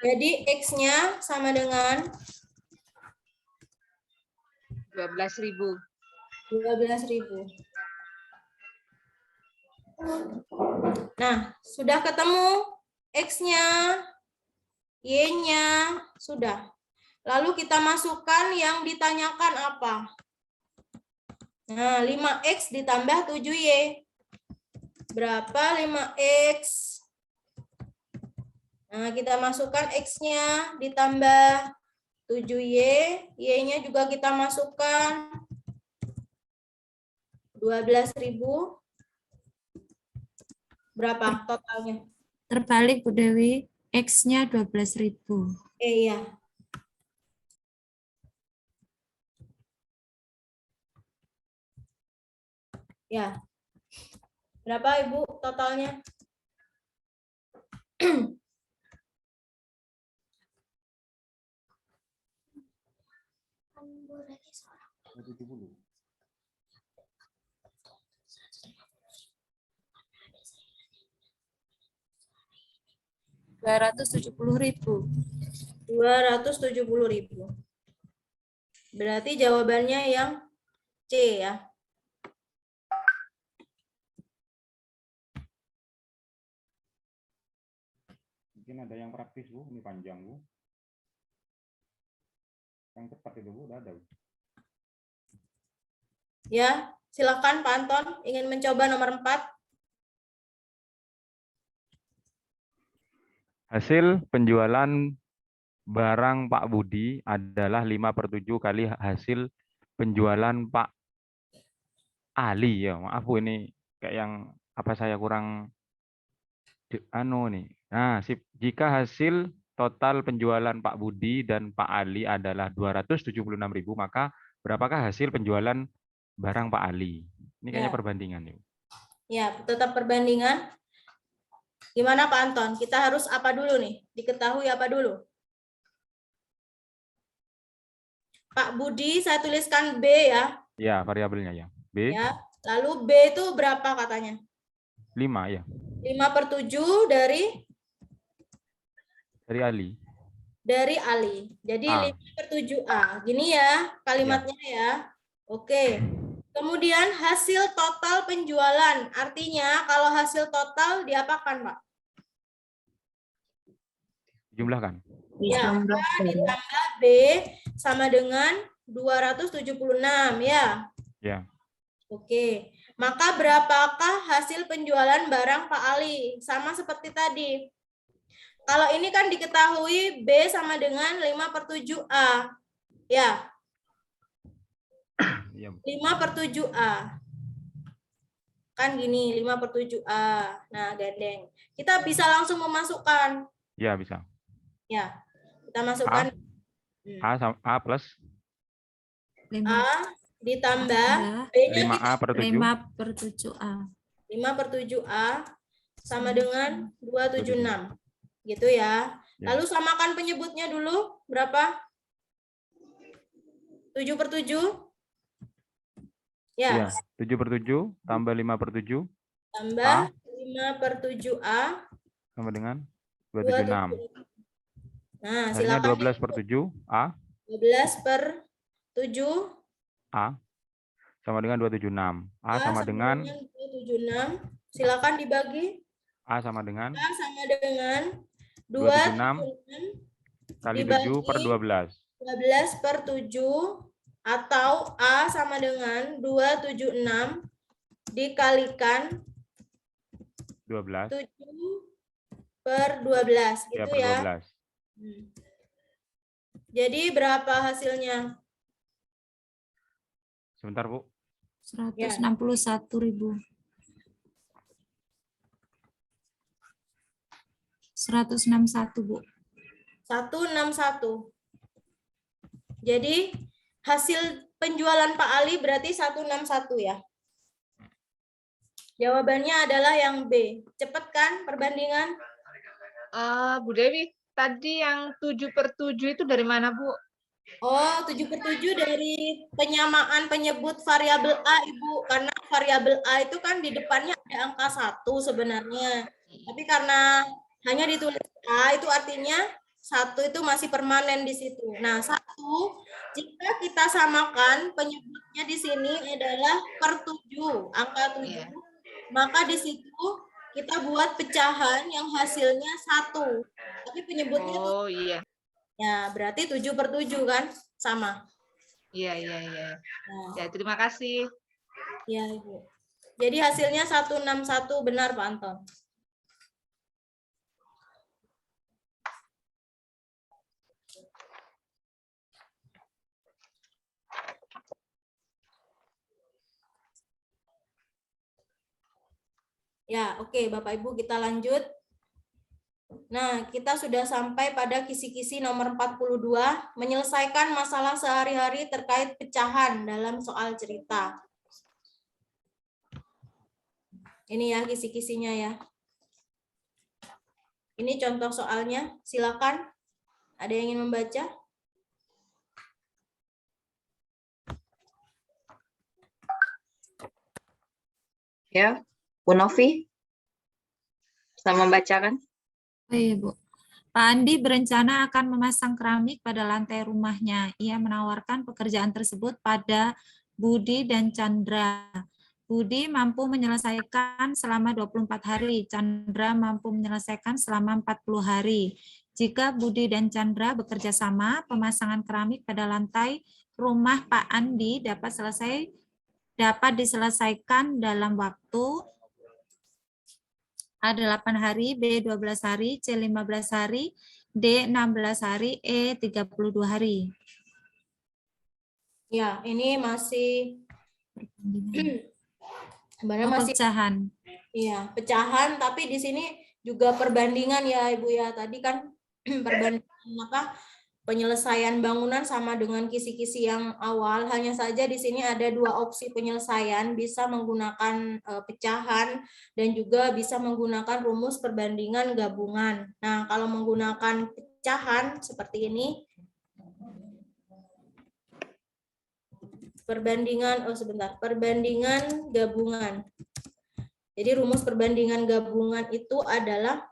Jadi X-nya sama dengan 12.000. 12.000. Nah, sudah ketemu X-nya, Y-nya, sudah. Lalu kita masukkan yang ditanyakan apa? Nah, 5X ditambah 7Y. Berapa 5X? Nah, kita masukkan X-nya ditambah 7Y. Y-nya juga kita masukkan 12.000. Berapa totalnya? Terbalik Bu Dewi, X-nya 12.000. Iya. Ya. Berapa Ibu totalnya? Rp270.000. 270.000. Berarti jawabannya yang C ya. Mungkin ada yang praktis Bu, ini panjang Bu. Yang cepat itu Bu, udah ada Bu. Ya, silakan Pak Anton ingin mencoba nomor 4. Hasil penjualan barang Pak Budi adalah 5/7 kali hasil penjualan Pak Ali. Ya, maaf Bu, ini kayak yang apa saya kurang nih. Nah, jika hasil total penjualan Pak Budi dan Pak Ali adalah 276.000, maka berapakah hasil penjualan barang Pak Ali? Ini kayaknya perbandingan nih. Ya, tetap perbandingan. Gimana Pak Anton? Kita harus apa dulu nih? Diketahui apa dulu? Pak Budi, saya tuliskan B ya. Ya, variabelnya ya. B. Ya. Lalu B itu berapa katanya? 5 ya. 5/7 dari Ali. Dari Ali. Jadi A. 5/7A. Gini ya kalimatnya ya. Oke. Kemudian hasil total penjualan. Artinya kalau hasil total diapakan, Pak? Jumlahkan. Ya, ditambah B sama dengan 276 ya. Ya. Oke. Maka berapakah hasil penjualan barang Pak Ali? Sama seperti tadi. Kalau ini kan diketahui B sama dengan 5/7A. Ya. 5/7A. Kan gini, 5/7A. Nah, gandeng. Kita bisa langsung memasukkan. Ya, bisa. Ya. Kita masukkan A plus A ditambah B-nya 5A/7. 5/7A. 5/7A sama dengan 276. Gitu ya. Lalu samakan penyebutnya dulu. Berapa? 7/7. Ya. 7/7 tambah 5/7. Tambah 5/7A. Sama dengan 276. Nah, Hasilnya silakan. 12/7 A 12/7 A sama dengan 276. A sama dengan 276. Silakan dibagi. A sama dengan A sama dengan 276 kali 7/12. 12/7 atau A sama dengan 276 dikalikan 12 7/12 gitu ya. 12. Jadi berapa hasilnya? Sebentar, Bu. 161.000. 161, Bu. 161. Jadi hasil penjualan Pak Ali berarti 161 ya. Jawabannya adalah yang B. Cepet kan perbandingan? Bu Dewi, tadi yang 7/7 itu dari mana, Bu? Oh, 7/7 dari penyamaan penyebut variabel A, Ibu. Karena variabel A itu kan di depannya ada angka 1 sebenarnya. Tapi karena hanya ditulis A, itu artinya 1 itu masih permanen di situ. Nah, 1, jika kita samakan penyebutnya di sini adalah per 7, angka 7. Maka di situ kita buat pecahan yang hasilnya 1. Tapi penyebutnya Oh, iya. ya, berarti 7/7 kan? Sama. Iya. Nah, Ya, terima kasih. ya, Ibu. Jadi hasilnya 161 benar, Pak Anton. Ya, oke, Bapak Ibu, kita lanjut. Nah, kita sudah sampai pada kisi-kisi nomor 42, menyelesaikan masalah sehari-hari terkait pecahan dalam soal cerita. Ini ya kisi-kisinya ya. Ini contoh soalnya, silakan. Ada yang ingin membaca? Ya, Bu Novi bisa membacakan? Oh iya, Bu. Pak Andi berencana akan memasang keramik pada lantai rumahnya. Ia menawarkan pekerjaan tersebut pada Budi dan Chandra. Budi mampu menyelesaikan selama 24 hari, Chandra mampu menyelesaikan selama 40 hari. Jika Budi dan Chandra bekerja sama, pemasangan keramik pada lantai rumah Pak Andi dapat diselesaikan dalam waktu A 8 hari, B 12 hari, C 15 hari, D 16 hari, E 32 hari. Ya, ini masih sebenarnya masih pecahan. Iya, pecahan, tapi di sini juga perbandingan ya, Ibu ya. Tadi kan perbandingan apa? Penyelesaian bangunan sama dengan kisi-kisi yang awal, hanya saja di sini ada 2 opsi penyelesaian, bisa menggunakan pecahan dan juga bisa menggunakan rumus perbandingan gabungan. Nah, kalau menggunakan pecahan seperti ini, perbandingan gabungan. Jadi rumus perbandingan gabungan itu adalah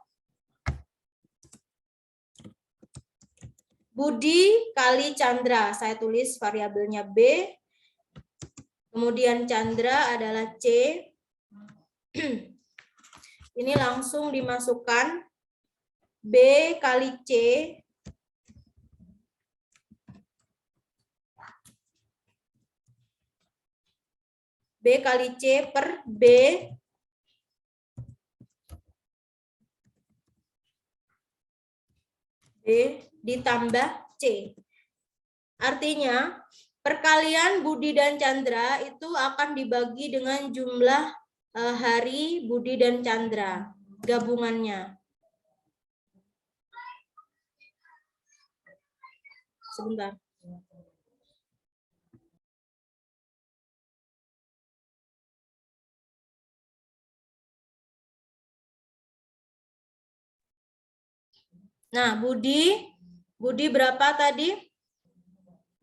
Budi kali Chandra, saya tulis variabelnya B, kemudian Chandra adalah C, ini langsung dimasukkan B kali C, B kali C per B, ditambah C. Artinya, perkalian Budi dan Chandra itu akan dibagi dengan jumlah hari Budi dan Chandra, gabungannya. Sebentar. Nah, Budi berapa tadi?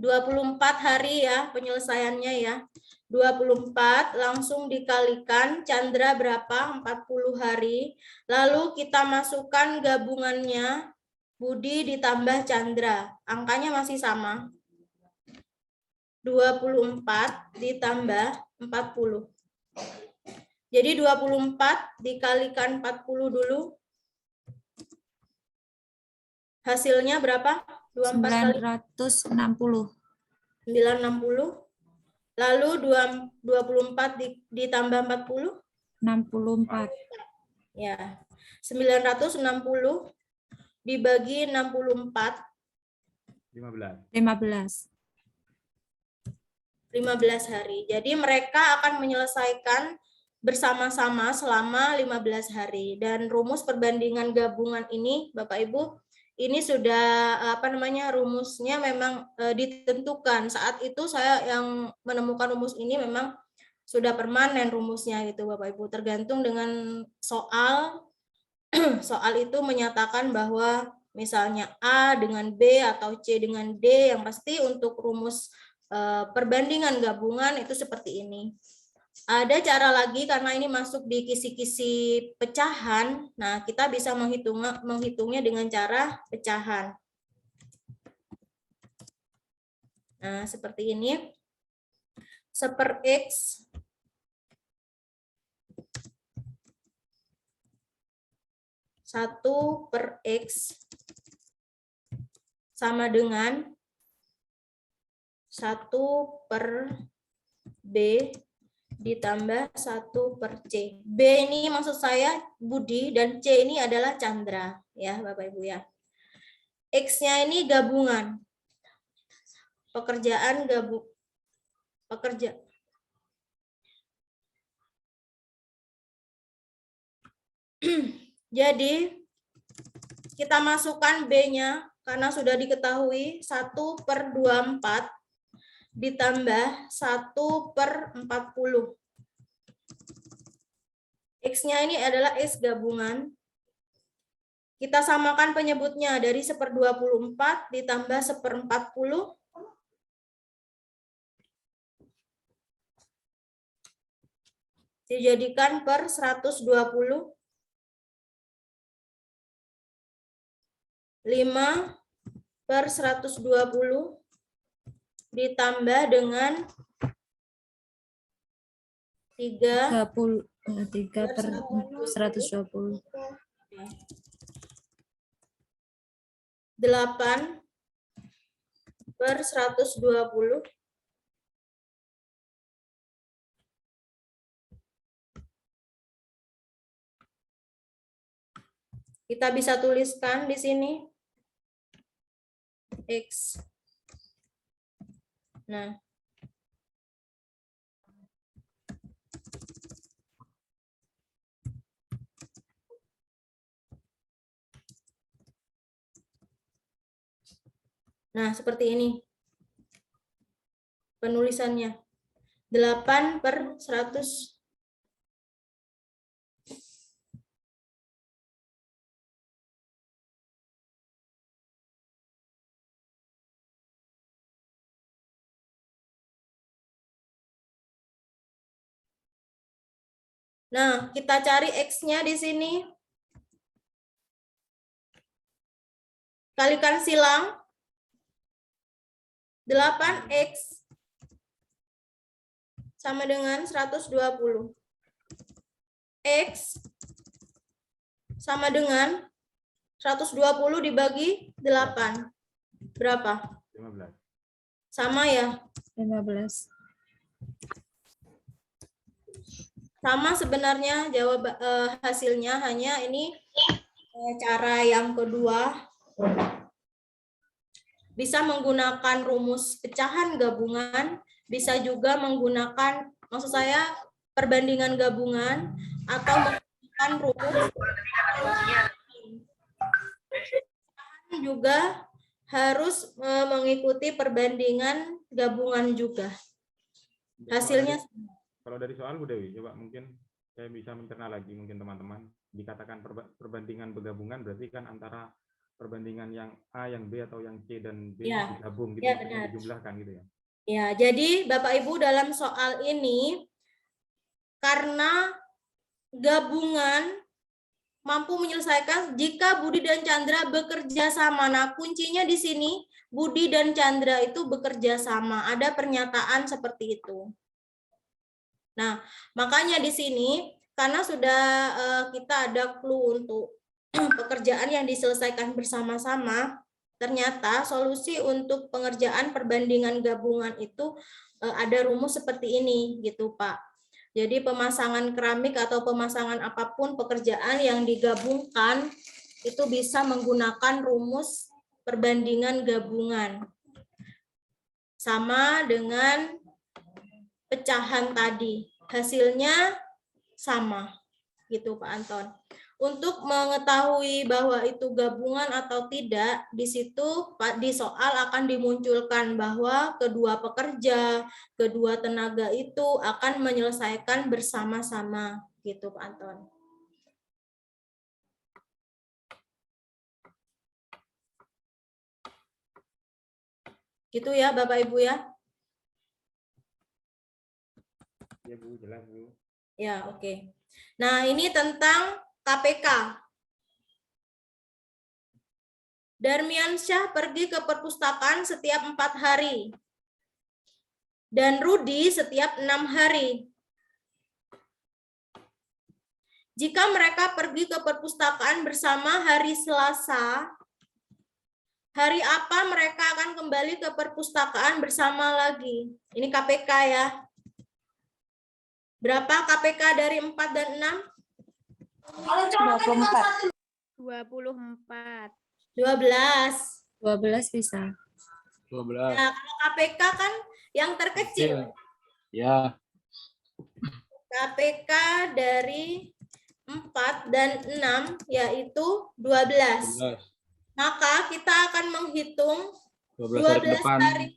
24 hari ya penyelesaiannya ya. 24 langsung dikalikan Chandra berapa? 40 hari. Lalu kita masukkan gabungannya Budi ditambah Chandra. Angkanya masih sama. 24 ditambah 40. Jadi 24 dikalikan 40 dulu. Hasilnya berapa? 24 kali 960. 960. Lalu 24 ditambah 40? 64. Ya. 960 dibagi 64. 15. 15 hari. Jadi mereka akan menyelesaikan bersama-sama selama 15 hari. Dan rumus perbandingan gabungan ini, Bapak Ibu, ini sudah rumusnya memang ditentukan. Saat itu saya yang menemukan rumus ini memang sudah permanen rumusnya gitu Bapak Ibu. Tergantung dengan soal soal itu menyatakan bahwa misalnya A dengan B atau C dengan D, yang pasti untuk rumus perbandingan gabungan itu seperti ini. Ada cara lagi karena ini masuk di kisi-kisi pecahan. Nah, kita bisa menghitungnya dengan cara pecahan. Nah, seperti ini. 1/X sama dengan 1/B ditambah 1/C. B ini maksud saya Budi dan C ini adalah Chandra, ya Bapak Ibu ya. X-nya ini gabungan. Jadi kita masukkan B-nya karena sudah diketahui 1/24 ditambah 1/40. X-nya ini adalah X gabungan. Kita samakan penyebutnya dari 1/24 ditambah 1/40. Dijadikan per 120. 5/120 ditambah dengan 3/120. 8/120. Kita bisa tuliskan di sini X. Nah, seperti ini penulisannya. 8/100. Nah, kita cari X-nya di sini. Kalikan silang. 8X sama dengan 120. X sama dengan 120 dibagi 8. Berapa? 15. Sama ya? 15. Sama sebenarnya jawab hasilnya, hanya ini cara yang kedua bisa menggunakan rumus pecahan gabungan, bisa juga menggunakan, maksud saya perbandingan gabungan atau menggunakan rumus juga harus mengikuti perbandingan gabungan juga. Hasilnya kalau dari soal Bu Dewi, coba mungkin saya bisa mencerna lagi, mungkin teman-teman dikatakan perbandingan bergabungan berarti kan antara perbandingan yang A, yang B atau yang C dan D digabung gitu, ya, benar. dijumlahkan gitu ya. Ya, jadi Bapak Ibu dalam soal ini karena gabungan mampu menyelesaikan jika Budi dan Chandra bekerja sama. Nah, kuncinya di sini Budi dan Chandra itu bekerja sama. Ada pernyataan seperti itu. Nah, makanya di sini karena sudah kita ada clue untuk pekerjaan yang diselesaikan bersama-sama, ternyata solusi untuk pengerjaan perbandingan gabungan itu ada rumus seperti ini gitu, Pak. Jadi pemasangan keramik atau pemasangan apapun pekerjaan yang digabungkan itu bisa menggunakan rumus perbandingan gabungan. Sama dengan pecahan tadi. Hasilnya sama. Gitu Pak Anton. Untuk mengetahui bahwa itu gabungan atau tidak, di situ di soal akan dimunculkan bahwa kedua pekerja, kedua tenaga itu akan menyelesaikan bersama-sama, gitu Pak Anton. Gitu ya Bapak Ibu ya. Ya Bu, jelas Bu. Ya, oke. Nah, ini tentang KPK. Darmiansyah pergi ke perpustakaan setiap 4 hari. Dan Rudi setiap 6 hari. Jika mereka pergi ke perpustakaan bersama hari Selasa, hari apa mereka akan kembali ke perpustakaan bersama lagi? Ini KPK ya. Berapa KPK dari 4 dan 6? 24. 24. 12. 12 bisa. 12. Nah, kalau KPK kan yang terkecil. Ya. KPK dari 4 dan 6 yaitu 12. Maka kita akan menghitung 12 hari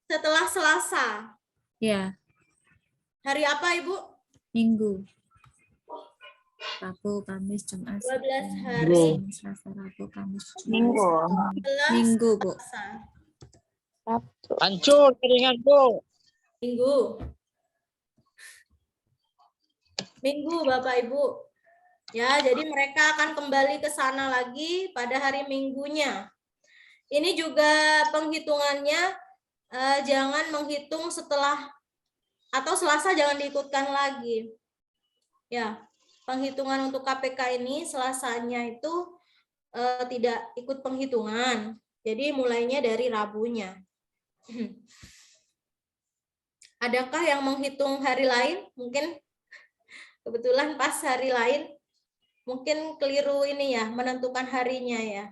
setelah Selasa. Ya. Hari apa, Ibu? Minggu. Rabu, Kamis, Jumat, 12 hari. Selasa, Rabu, Kamis, Jumat. Minggu. Minggu, Bu. Hancur piringan, Bu. Minggu. Minggu, Bapak Ibu. Ya, jadi mereka akan kembali ke sana lagi pada hari Minggunya. Ini juga penghitungannya jangan menghitung setelah atau Selasa jangan diikutkan lagi. Ya, penghitungan untuk KPK ini Selasanya itu tidak ikut penghitungan. Jadi mulainya dari Rabunya. Adakah yang menghitung hari lain? Mungkin kebetulan pas hari lain. Mungkin keliru ini ya, menentukan harinya ya.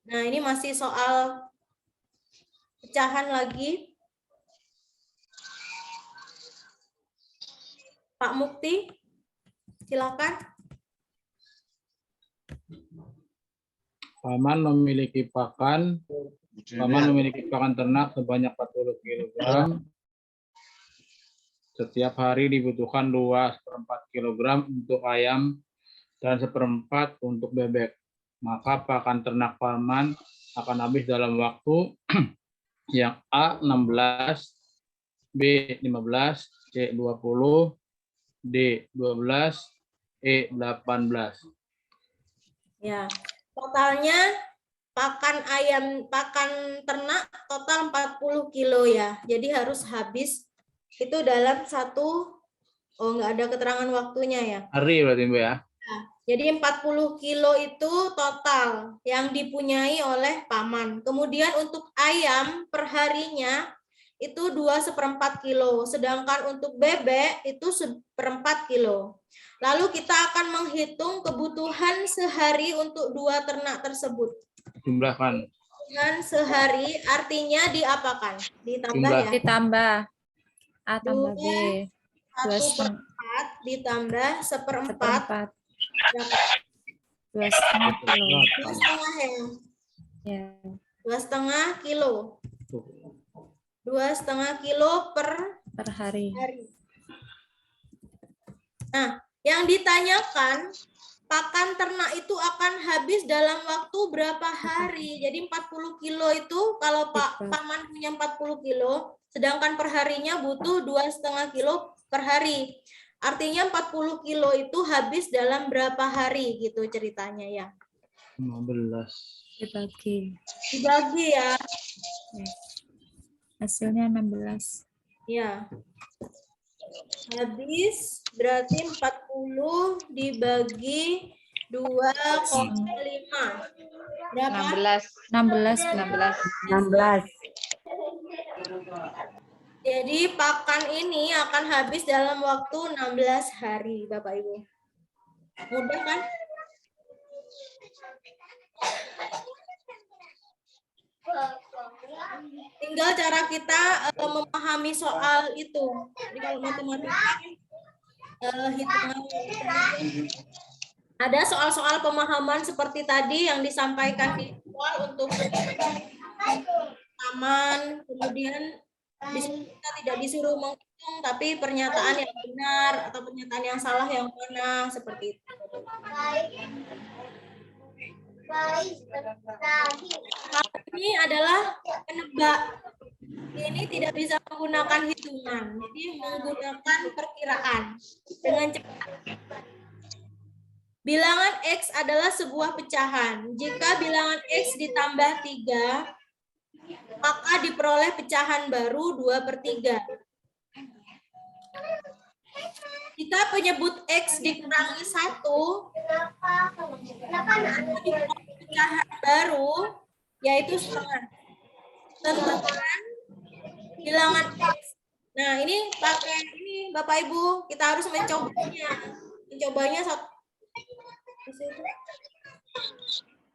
Nah, ini masih soal pecahan lagi. Pak Mukti, silakan. Paman memiliki pakan ternak sebanyak 40 kg. Setiap hari dibutuhkan 2/4 kg untuk ayam dan 1/4 untuk bebek. Maka pakan ternak paman akan habis dalam waktu yang A 16, B 15, C 20, D 12, E 18. Ya, totalnya pakan ternak total 40 kilo ya. Jadi harus habis itu dalam nggak ada keterangan waktunya ya. Hari berarti Bu ya. Nah, jadi 40 kilo itu total yang dipunyai oleh paman. Kemudian untuk ayam per harinya itu 2/4 kilo. Sedangkan untuk bebek itu 1/4 kilo. Lalu kita akan menghitung kebutuhan sehari untuk 2 ternak tersebut. Jumlahkan. Dengan sehari artinya diapakan? Ditambah ya? Ditambah. A tambah B. 1/4 ditambah 1/4. 2,5 kilo. 2,5 ya? Ya. 2,5 kilo. 2,5 kilo per hari. Nah, yang ditanyakan pakan ternak itu akan habis dalam waktu berapa hari. Jadi 40 kilo itu kalau paman punya 40 kilo, sedangkan perharinya butuh 2,5 kilo per hari. Artinya 40 kilo itu habis dalam berapa hari gitu ceritanya ya. 15. Dibagi ya. Hasilnya 16. Ya. Habis berarti 40 dibagi 2,5. Berapa? 16. Jadi pakan ini akan habis dalam waktu 16 hari, Bapak Ibu. Mudah kan? Tinggal cara kita memahami soal itu. Jadi kalau matematika hitungan ada soal-soal pemahaman seperti tadi yang disampaikan di awal untuk taman, kemudian di sini kita tidak disuruh menghitung, tapi pernyataan yang benar atau pernyataan yang salah yang mana seperti itu. Ini adalah penebak. Ini tidak bisa menggunakan hitungan, jadi menggunakan perkiraan dengan cepat. Bilangan X adalah sebuah pecahan. Jika bilangan X ditambah 3, maka diperoleh pecahan baru 2/3. Jika penyebut X dikurangi 1, pecahan baru yaitu setengah. Tentukan bilangan X. Nah, ini pakai ini Bapak Ibu, kita harus mencobanya.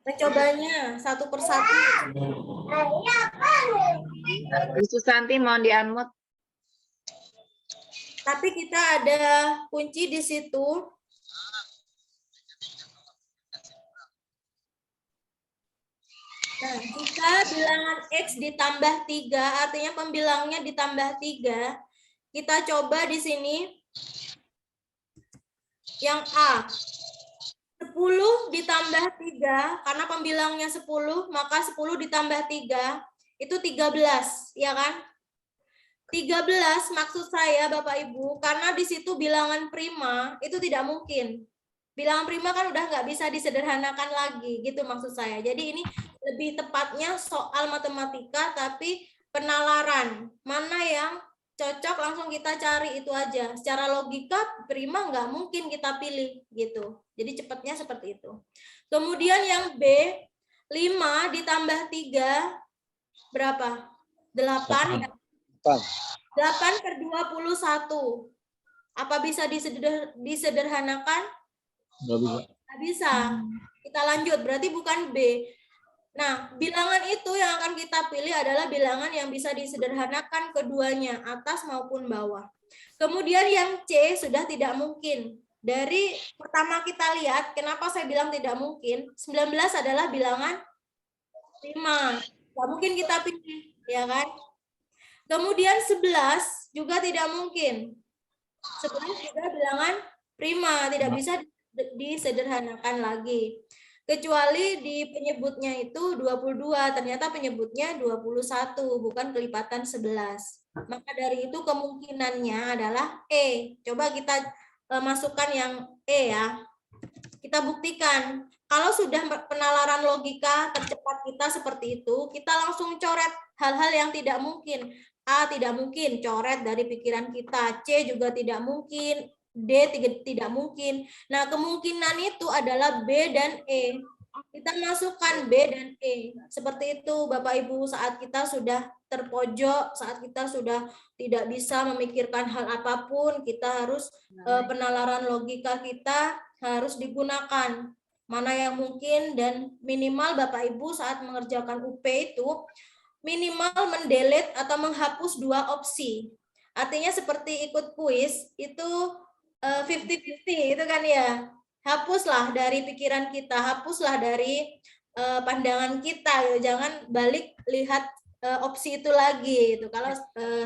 Mencobanya satu persatu. Bu Susanti mohon di-unmute. Tapi kita ada kunci di situ. Nah, jika bilangan X ditambah 3, artinya pembilangnya ditambah 3, kita coba di sini yang A. 10 ditambah 3, karena pembilangnya 10, maka 10 ditambah 3, itu 13, ya kan? 13 maksud saya Bapak Ibu, karena di situ bilangan prima, itu tidak mungkin. Bilangan prima kan udah nggak bisa disederhanakan lagi, gitu maksud saya. Jadi ini lebih tepatnya soal matematika, tapi penalaran. Mana yang cocok langsung kita cari itu aja. Secara logika prima nggak mungkin kita pilih gitu. Jadi cepatnya seperti itu. Kemudian yang B, 5 ditambah 3 berapa? 8 ya? 8/21. Apa bisa disederhanakan? Nggak bisa. Nggak bisa. Kita lanjut, berarti bukan B. Nah, bilangan itu yang akan kita pilih adalah bilangan yang bisa disederhanakan keduanya, atas maupun bawah. Kemudian yang C sudah tidak mungkin. Dari pertama kita lihat, kenapa saya bilang tidak mungkin, 19 adalah bilangan prima. Nggak mungkin kita pilih, ya kan? Kemudian 11 juga tidak mungkin. 11 juga bilangan prima, tidak bisa disederhanakan lagi. Kecuali di penyebutnya itu 22, ternyata penyebutnya 21, bukan kelipatan 11. Maka dari itu kemungkinannya adalah E. Coba kita masukkan yang E ya. Kita buktikan. Kalau sudah penalaran logika tercepat kita seperti itu, kita langsung coret hal-hal yang tidak mungkin. A tidak mungkin, coret dari pikiran kita. C juga tidak mungkin. D tidak mungkin. Nah, kemungkinan itu adalah B dan E. Kita masukkan B dan E. Seperti itu, Bapak Ibu, saat kita sudah terpojok, saat kita sudah tidak bisa memikirkan hal apapun, kita harus penalaran logika kita harus digunakan. Mana yang mungkin dan minimal Bapak Ibu saat mengerjakan UP itu minimal mendelete atau menghapus 2 opsi. Artinya seperti ikut kuis itu 50-50 itu kan ya. Hapuslah dari pikiran kita, hapuslah dari pandangan kita, ya. Jangan balik lihat opsi itu lagi itu. Kalau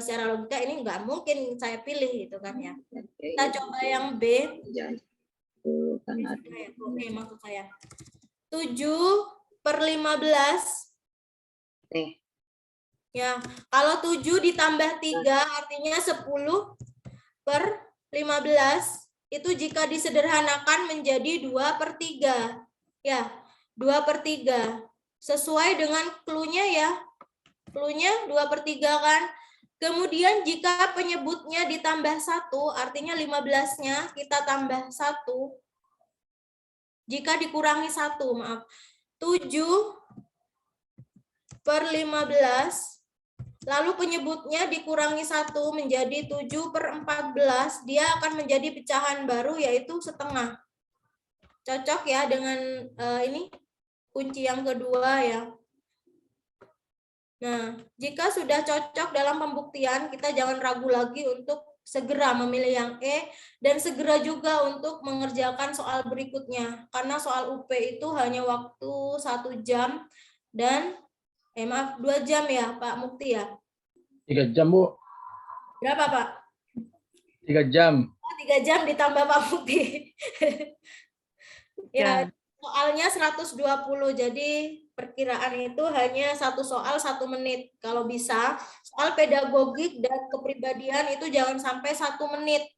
secara logika ini nggak mungkin saya pilih itu kan ya. Kita coba yang B. Oke, maksud saya. 7/15. Ya, kalau 7 ditambah 3 artinya 10/15. Itu jika disederhanakan menjadi 2/3. Ya, 2/3. Sesuai dengan clue-nya ya. Clue-nya 2/3 kan. Kemudian jika penyebutnya ditambah 1, artinya 15-nya kita tambah 1. Jika dikurangi 1, maaf. 7/15. Lalu penyebutnya dikurangi 1 menjadi 7/14, dia akan menjadi pecahan baru yaitu setengah. Cocok ya dengan ini kunci yang kedua ya. Nah, jika sudah cocok dalam pembuktian, kita jangan ragu lagi untuk segera memilih yang E dan segera juga untuk mengerjakan soal berikutnya. Karena soal UP itu hanya waktu 1 jam dan maaf 2 jam ya Pak Mukti ya. 3 jam Bu. Berapa Pak? 3 jam. 3 jam ditambah Pak Mukti. Ya, soalnya 120, jadi perkiraan itu hanya 1 soal 1 menit. Kalau bisa, soal pedagogik dan kepribadian itu jangan sampai 1 menit.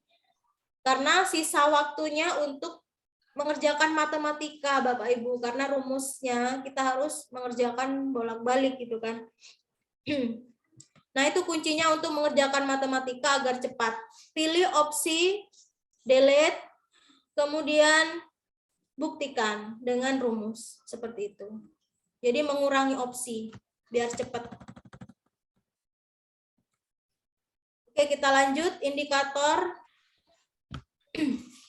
Karena sisa waktunya untuk mengerjakan matematika Bapak Ibu, karena rumusnya kita harus mengerjakan bolak-balik gitu kan. Nah, itu kuncinya untuk mengerjakan matematika agar cepat. Pilih opsi delete, kemudian buktikan dengan rumus seperti itu. Jadi mengurangi opsi biar cepat. Oke, kita lanjut indikator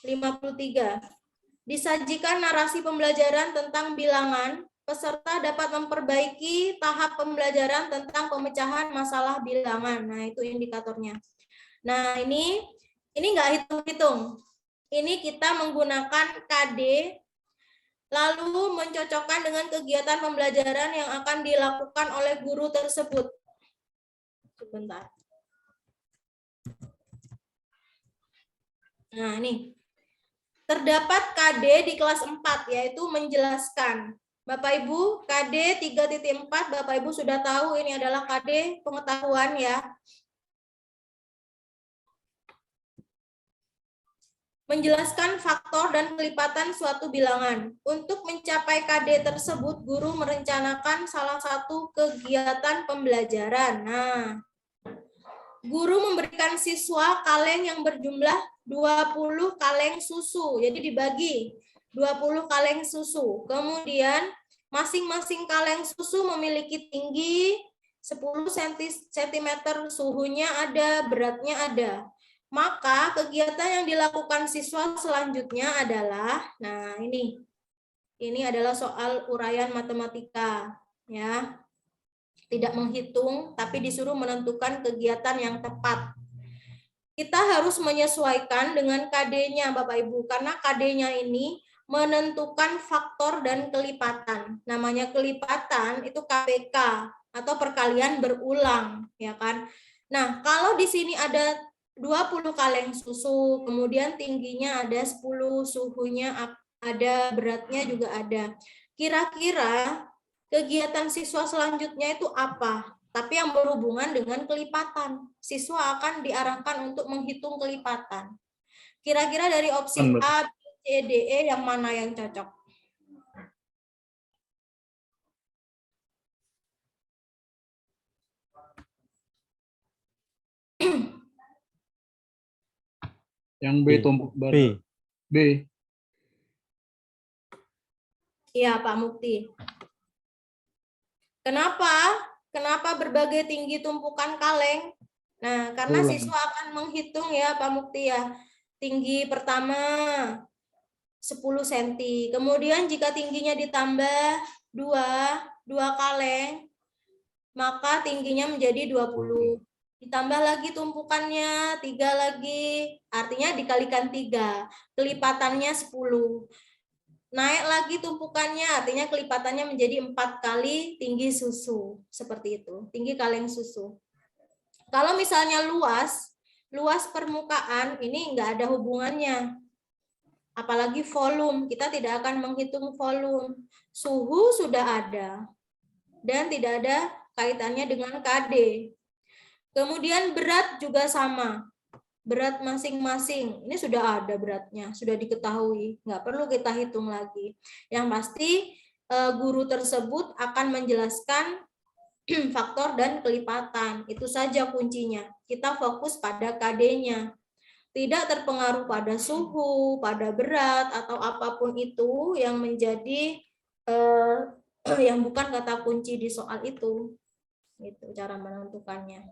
53. Disajikan narasi pembelajaran tentang bilangan, peserta dapat memperbaiki tahap pembelajaran tentang pemecahan masalah bilangan. Nah, itu indikatornya. Nah, ini nggak hitung-hitung. Ini kita menggunakan KD, lalu mencocokkan dengan kegiatan pembelajaran yang akan dilakukan oleh guru tersebut. Sebentar. Nah, ini. Terdapat KD di kelas 4, yaitu menjelaskan. Bapak Ibu, KD 3.4, Bapak Ibu sudah tahu ini adalah KD pengetahuan ya. Menjelaskan faktor dan kelipatan suatu bilangan. Untuk mencapai KD tersebut, guru merencanakan salah satu kegiatan pembelajaran. Nah, guru memberikan siswa kaleng yang berjumlah 20 kaleng susu. Jadi dibagi 20 kaleng susu. Kemudian masing-masing kaleng susu memiliki tinggi 10 cm, suhunya ada, beratnya ada. Maka kegiatan yang dilakukan siswa selanjutnya adalah, nah ini adalah soal uraian matematika ya. Tidak menghitung, tapi disuruh menentukan kegiatan yang tepat. Kita harus menyesuaikan dengan KD-nya Bapak Ibu, karena KD-nya ini menentukan faktor dan kelipatan. Namanya kelipatan itu KPK atau perkalian berulang, ya kan? Nah, kalau di sini ada 20 kaleng susu, kemudian tingginya ada 10, suhunya ada, beratnya juga ada. Kira-kira kegiatan siswa selanjutnya itu apa? Tapi yang berhubungan dengan kelipatan. Siswa akan diarahkan untuk menghitung kelipatan. Kira-kira dari opsi A, B, C, D, E yang mana yang cocok? Yang B tumpuk baru. B. Iya, Pak Mukti. Kenapa berbagai tinggi tumpukan kaleng? Nah, karena siswa akan menghitung ya Pak Mukti ya. Tinggi pertama 10 cm. Kemudian jika tingginya ditambah 2 kaleng, maka tingginya menjadi 20. Ditambah lagi tumpukannya 3 lagi, artinya dikalikan 3. Kelipatannya 10. Naik lagi tumpukannya, artinya kelipatannya menjadi 4 kali tinggi susu. Seperti itu, tinggi kaleng susu. Kalau misalnya luas permukaan, ini enggak ada hubungannya. Apalagi volume, kita tidak akan menghitung volume. Suhu sudah ada dan tidak ada kaitannya dengan KD. Kemudian berat juga sama. Berat masing-masing, ini sudah ada beratnya, sudah diketahui, nggak perlu kita hitung lagi. Yang pasti guru tersebut akan menjelaskan faktor dan kelipatan, itu saja kuncinya. Kita fokus pada KD-nya, tidak terpengaruh pada suhu, pada berat, atau apapun itu yang menjadi yang bukan kata kunci di soal itu. Itu cara menentukannya.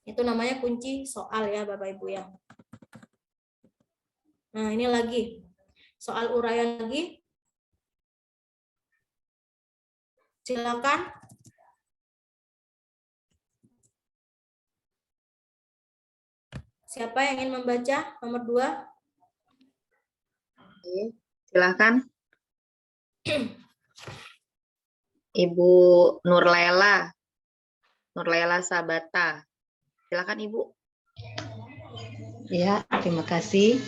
Itu namanya kunci soal ya Bapak Ibu ya. Nah ini lagi, soal uraian lagi. Silakan. Siapa yang ingin membaca nomor 2? Silakan. Ibu Nurlela Sabata. Silakan Ibu. Ya, terima kasih.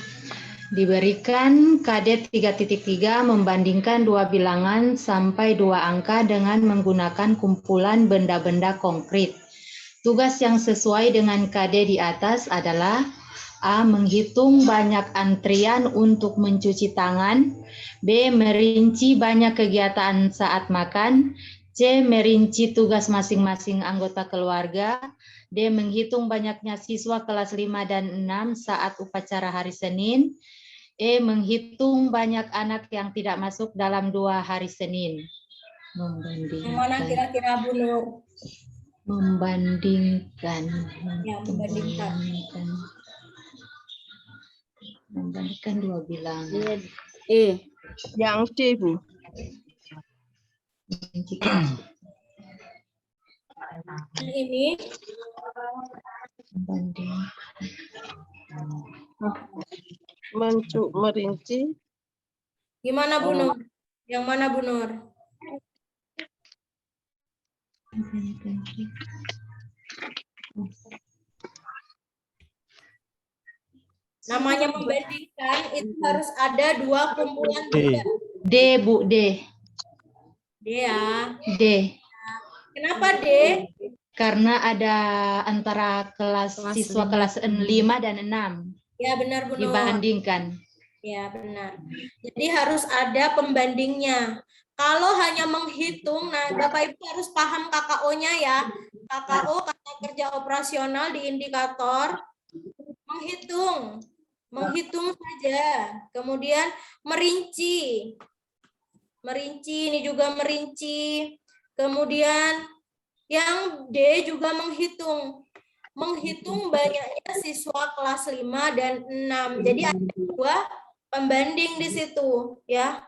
Diberikan KD 3.3 membandingkan dua bilangan sampai dua angka dengan menggunakan kumpulan benda-benda konkret. Tugas yang sesuai dengan KD di atas adalah A. Menghitung banyak antrian untuk mencuci tangan. B. Merinci banyak kegiatan saat makan. C. Merinci tugas masing-masing anggota keluarga. D. Menghitung banyaknya siswa kelas 5 dan 6 saat upacara hari Senin. E. Menghitung banyak anak yang tidak masuk dalam 2 hari Senin. Yang mana kira-kira Bu Nur? Membandingkan. Ya, membandingkan. Membandingkan dua bilangan. Yang D, Bu. Ini Merinci. gimana Bu Nur? Yang mana Bu Nur? Namanya membandingkan itu harus ada dua kumpulan benda. D, Bu, D. D ya. D. Kenapa D? Karena ada antara siswa kelas 5 dan 6. Ya benar Bu Nur. Dibandingkan. Ya benar. Jadi harus ada pembandingnya. Kalau hanya menghitung, nah Bapak Ibu harus paham KKO-nya ya. KKO kata kerja operasional di indikator. Menghitung saja. Kemudian merinci. Merinci, ini juga merinci. Kemudian yang D juga menghitung. Menghitung banyaknya siswa kelas 5 dan 6. Jadi ada dua pembanding di situ, ya.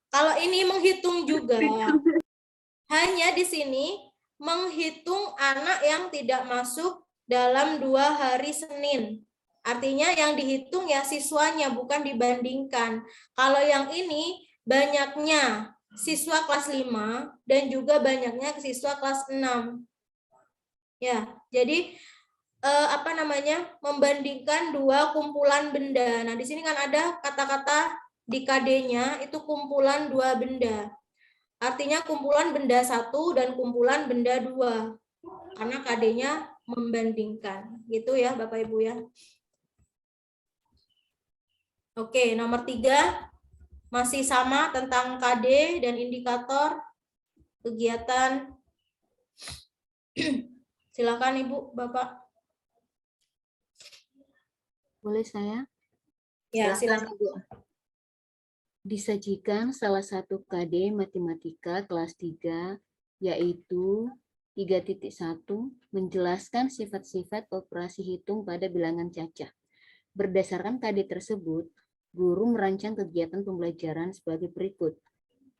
Kalau ini menghitung juga, hanya di sini menghitung anak yang tidak masuk dalam 2 hari Senin. Artinya yang dihitung ya siswanya, bukan dibandingkan. Kalau yang ini banyaknya siswa kelas 5 dan juga banyaknya siswa kelas 6. Ya, jadi membandingkan dua kumpulan benda. Nah, di sini kan ada kata-kata di KD-nya itu kumpulan dua benda. Artinya kumpulan benda 1 dan kumpulan benda 2. Karena KD-nya membandingkan. Gitu ya, Bapak Ibu ya. Oke, nomor 3 masih sama tentang KD dan indikator kegiatan. Silakan Ibu, Bapak. Boleh saya? Ya, silakan Bu. Disajikan salah satu KD matematika kelas 3 yaitu 3.1 menjelaskan sifat-sifat operasi hitung pada bilangan cacah. Berdasarkan KD tersebut, guru merancang kegiatan pembelajaran sebagai berikut.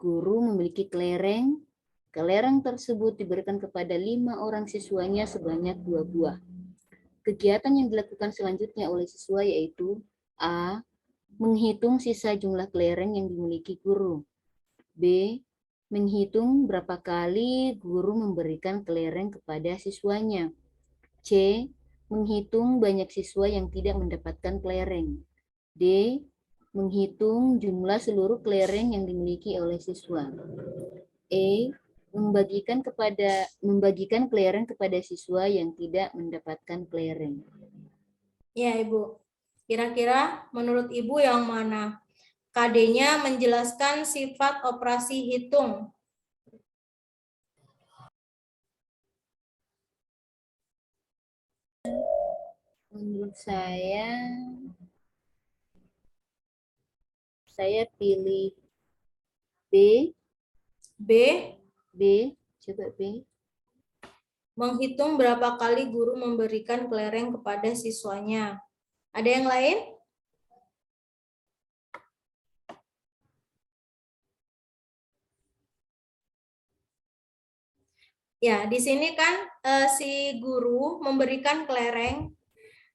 Guru memiliki kelereng. Kelereng tersebut diberikan kepada 5 orang siswanya sebanyak 2 buah. Kegiatan yang dilakukan selanjutnya oleh siswa yaitu A. Menghitung sisa jumlah kelereng yang dimiliki guru. B. Menghitung berapa kali guru memberikan kelereng kepada siswanya. C. Menghitung banyak siswa yang tidak mendapatkan kelereng. D. Menghitung jumlah seluruh kelereng yang dimiliki oleh siswa. E. Membagikan kelereng kepada siswa yang tidak mendapatkan kelereng. Ya, Ibu. Kira-kira menurut Ibu yang mana? KD-nya menjelaskan sifat operasi hitung. Menurut saya pilih B. B. Coba B. Menghitung berapa kali guru memberikan kelereng kepada siswanya. Ada yang lain? Ya, di sini kan si guru memberikan kelereng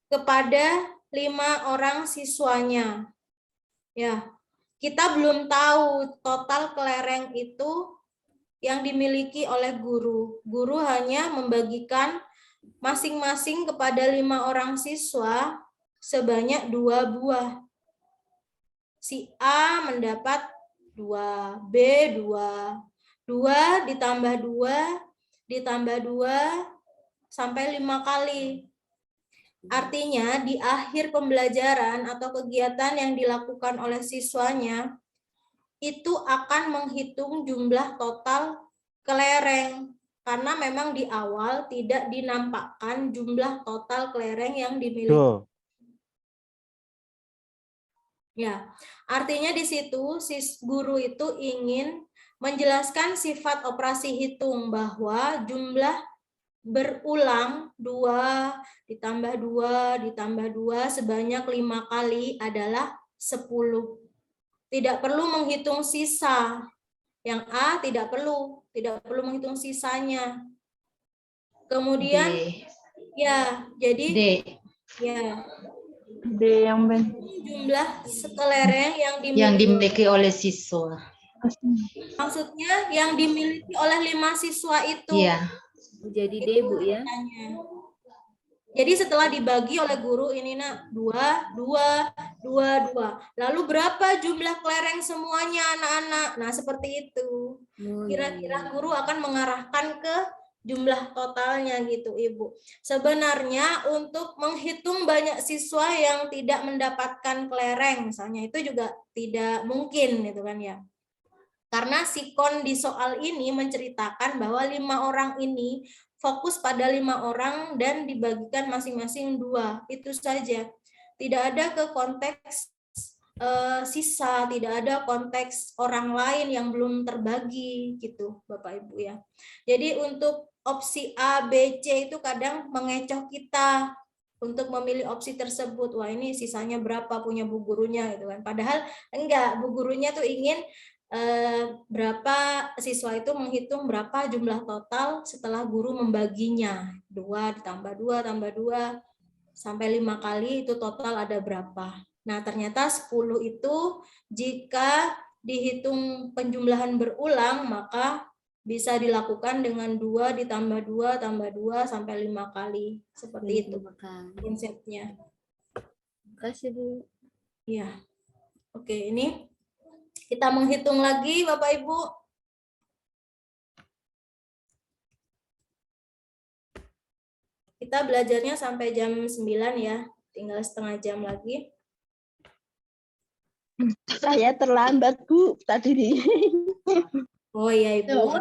kepada 5 orang siswanya. Ya, kita belum tahu total kelereng itu yang dimiliki oleh guru. Guru hanya membagikan masing-masing kepada 5 orang siswa sebanyak 2 buah. Si A mendapat 2, B 2, 2 ditambah 2 sampai 5 kali. Artinya di akhir pembelajaran atau kegiatan yang dilakukan oleh siswanya itu akan menghitung jumlah total kelereng. Karena memang di awal tidak dinampakkan jumlah total kelereng yang dimiliki. Ya, artinya di situ guru itu ingin menjelaskan sifat operasi hitung bahwa jumlah berulang 2 ditambah 2 sebanyak 5 kali adalah 10. Tidak perlu menghitung sisa. Yang A tidak perlu menghitung sisanya. Kemudian ya, jadi D. Ya. D yang benar. Jumlah kelereng Yang dimiliki oleh siswa. Maksudnya yang dimiliki oleh 5 siswa itu. Iya. Jadi D, Bu ya. Jadi setelah dibagi oleh guru ini nak 2, 2, 2, 2. Lalu berapa jumlah kelereng semuanya anak-anak? Nah, seperti itu. Kira-kira guru akan mengarahkan ke jumlah totalnya gitu, Ibu. Sebenarnya untuk menghitung banyak siswa yang tidak mendapatkan kelereng, misalnya itu juga tidak mungkin gitu kan ya. Karena sikon di soal ini menceritakan bahwa 5 orang ini fokus pada 5 orang dan dibagikan masing-masing 2. Itu saja. Tidak ada ke konteks sisa, tidak ada konteks orang lain yang belum terbagi gitu, Bapak Ibu ya. Jadi untuk opsi A, B, C itu kadang mengecoh kita untuk memilih opsi tersebut. Wah, ini sisanya berapa punya bu gurunya gitu kan. Padahal enggak, bu gurunya tuh ingin berapa siswa itu menghitung berapa jumlah total setelah guru membaginya. 2 ditambah 2 tambah 2 sampai 5 kali itu total ada berapa. Nah, ternyata 10 itu jika dihitung penjumlahan berulang maka bisa dilakukan dengan 2 ditambah 2 tambah 2 sampai 5 kali. Seperti itu konsepnya. Terima kasih, Bu. Iya. Oke, ini kita menghitung lagi Bapak Ibu. Kita belajarnya sampai jam 9 ya. Tinggal setengah jam lagi. Saya terlambat, Bu, tadi. Oh iya, Ibu.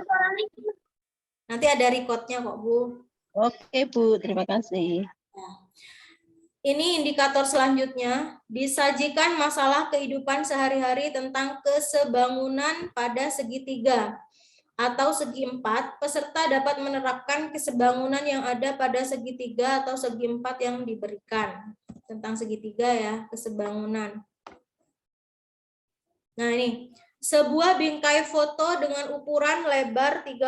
Nanti ada record-nya kok, Bu. Oke, Bu. Terima kasih. Nah, ini indikator selanjutnya, disajikan masalah kehidupan sehari-hari tentang kesebangunan pada segitiga atau segi 4, peserta dapat menerapkan kesebangunan yang ada pada segitiga atau segi 4 yang diberikan. Tentang segitiga ya, kesebangunan. Nah ini, sebuah bingkai foto dengan ukuran lebar 30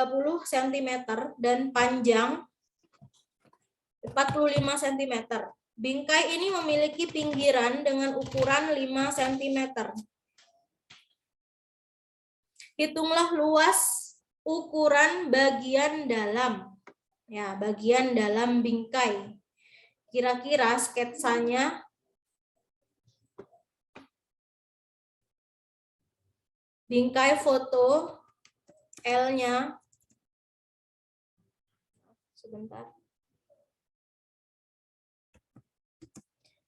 cm dan panjang 45 cm. Bingkai ini memiliki pinggiran dengan ukuran 5 cm. Hitunglah luas ukuran bagian dalam. Ya, bagian dalam bingkai. Kira-kira sketsanya bingkai foto L-nya. Sebentar.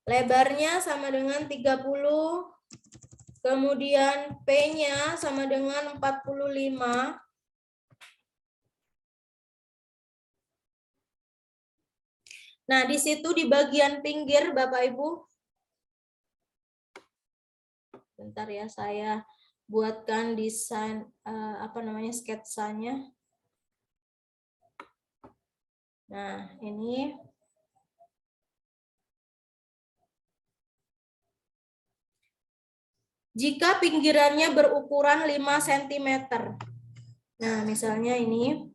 Lebarnya sama dengan 30. Kemudian P-nya sama dengan 45. Nah, di situ di bagian pinggir Bapak Ibu. Bentar ya, saya buatkan desain sketsanya. Nah, ini jika pinggirannya berukuran 5 cm. Nah, misalnya ini.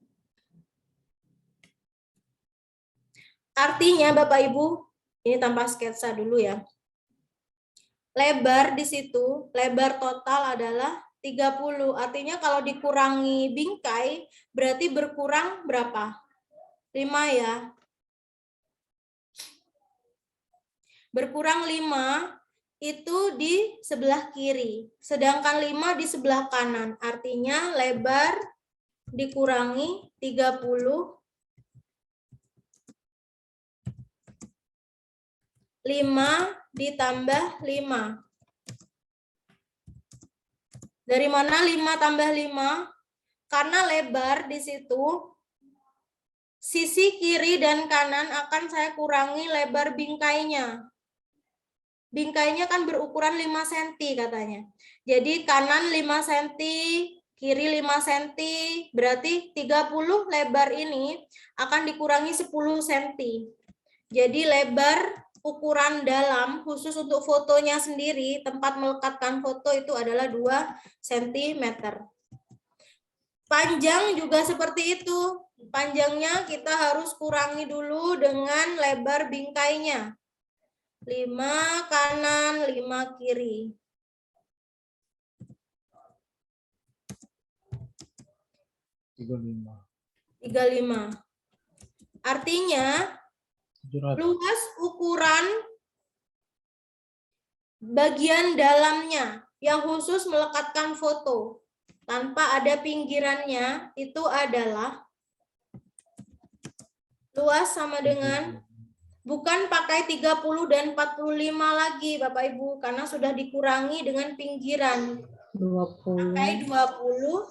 Artinya Bapak Ibu, ini tanpa sketsa dulu ya. Lebar di situ, lebar total adalah 30. Artinya kalau dikurangi bingkai, berarti berkurang berapa? 5 ya. Berkurang 5 itu di sebelah kiri. Sedangkan 5 di sebelah kanan. Artinya lebar dikurangi 30. 5 ditambah 5. Dari mana 5 tambah 5? Karena lebar di situ, sisi kiri dan kanan akan saya kurangi lebar bingkainya. Bingkainya kan berukuran 5 cm katanya. Jadi kanan 5 cm, kiri 5 cm, berarti 30 lebar ini akan dikurangi 10 cm. Jadi lebar ukuran dalam khusus untuk fotonya sendiri, tempat melekatkan foto itu adalah 2 cm. Panjang juga seperti itu. Panjangnya kita harus kurangi dulu dengan lebar bingkainya. 5 kanan, 5 kiri. Tiga lima. Artinya luas ukuran bagian dalamnya yang khusus melekatkan foto tanpa ada pinggirannya itu adalah luas sama dengan, bukan pakai 30 dan 45 lagi Bapak Ibu, karena sudah dikurangi dengan pinggiran. 20 pakai 20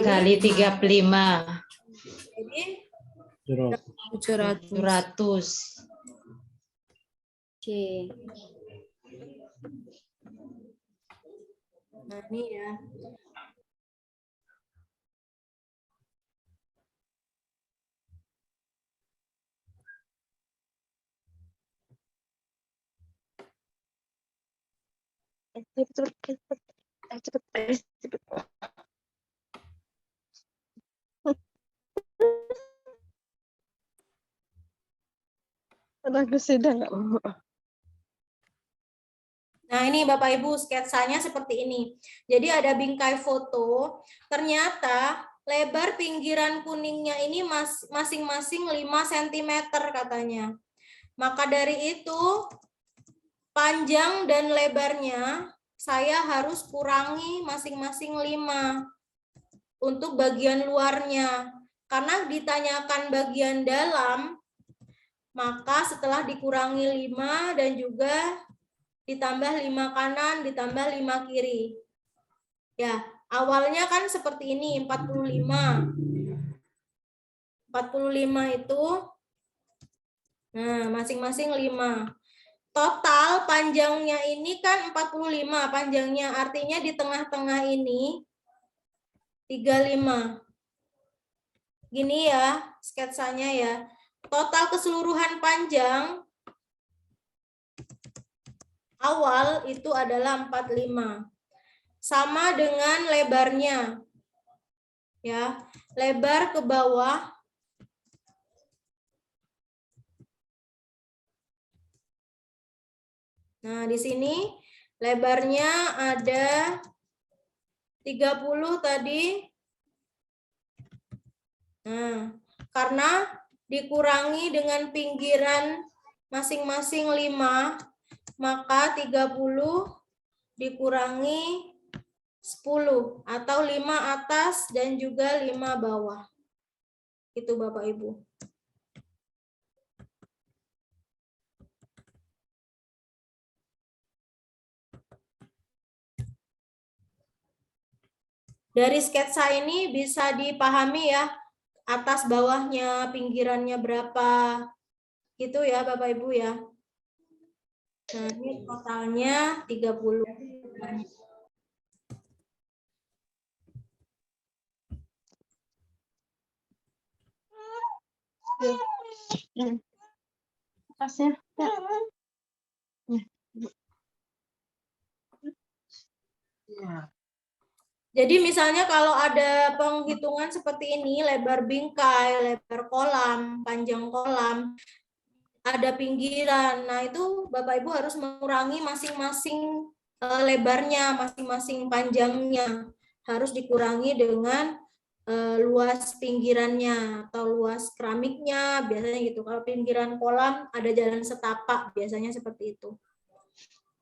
kali 35. Jadi 700. C. Nah, ini ya. Nah, ini Bapak Ibu sketsanya seperti ini. Jadi ada bingkai foto, ternyata lebar pinggiran kuningnya ini masing-masing 5 cm katanya. Maka dari itu panjang dan lebarnya saya harus kurangi masing-masing 5 untuk bagian luarnya. Karena ditanyakan bagian dalam, maka setelah dikurangi 5 dan juga ditambah 5 kanan, ditambah 5 kiri. Ya, awalnya kan seperti ini, 45. 45 itu, nah masing-masing 5. Total panjangnya ini kan 45 panjangnya, artinya di tengah-tengah ini 35. Gini ya sketsanya ya. Total keseluruhan panjang awal itu adalah 45. Sama dengan lebarnya. Ya, lebar ke bawah nah, di sini lebarnya ada 30 tadi. Nah, karena dikurangi dengan pinggiran masing-masing 5, maka 30 dikurangi 10 atau 5 atas dan juga 5 bawah. Itu Bapak Ibu. Dari sketsa ini bisa dipahami ya, atas bawahnya, pinggirannya berapa, gitu ya Bapak Ibu ya. Nah, ini totalnya 30. Tasnya. Jadi misalnya kalau ada penghitungan seperti ini, lebar bingkai, lebar kolam, panjang kolam, ada pinggiran. Nah, itu Bapak Ibu harus mengurangi masing-masing lebarnya, masing-masing panjangnya. Harus dikurangi dengan luas pinggirannya atau luas keramiknya, biasanya gitu. Kalau pinggiran kolam ada jalan setapak, biasanya seperti itu.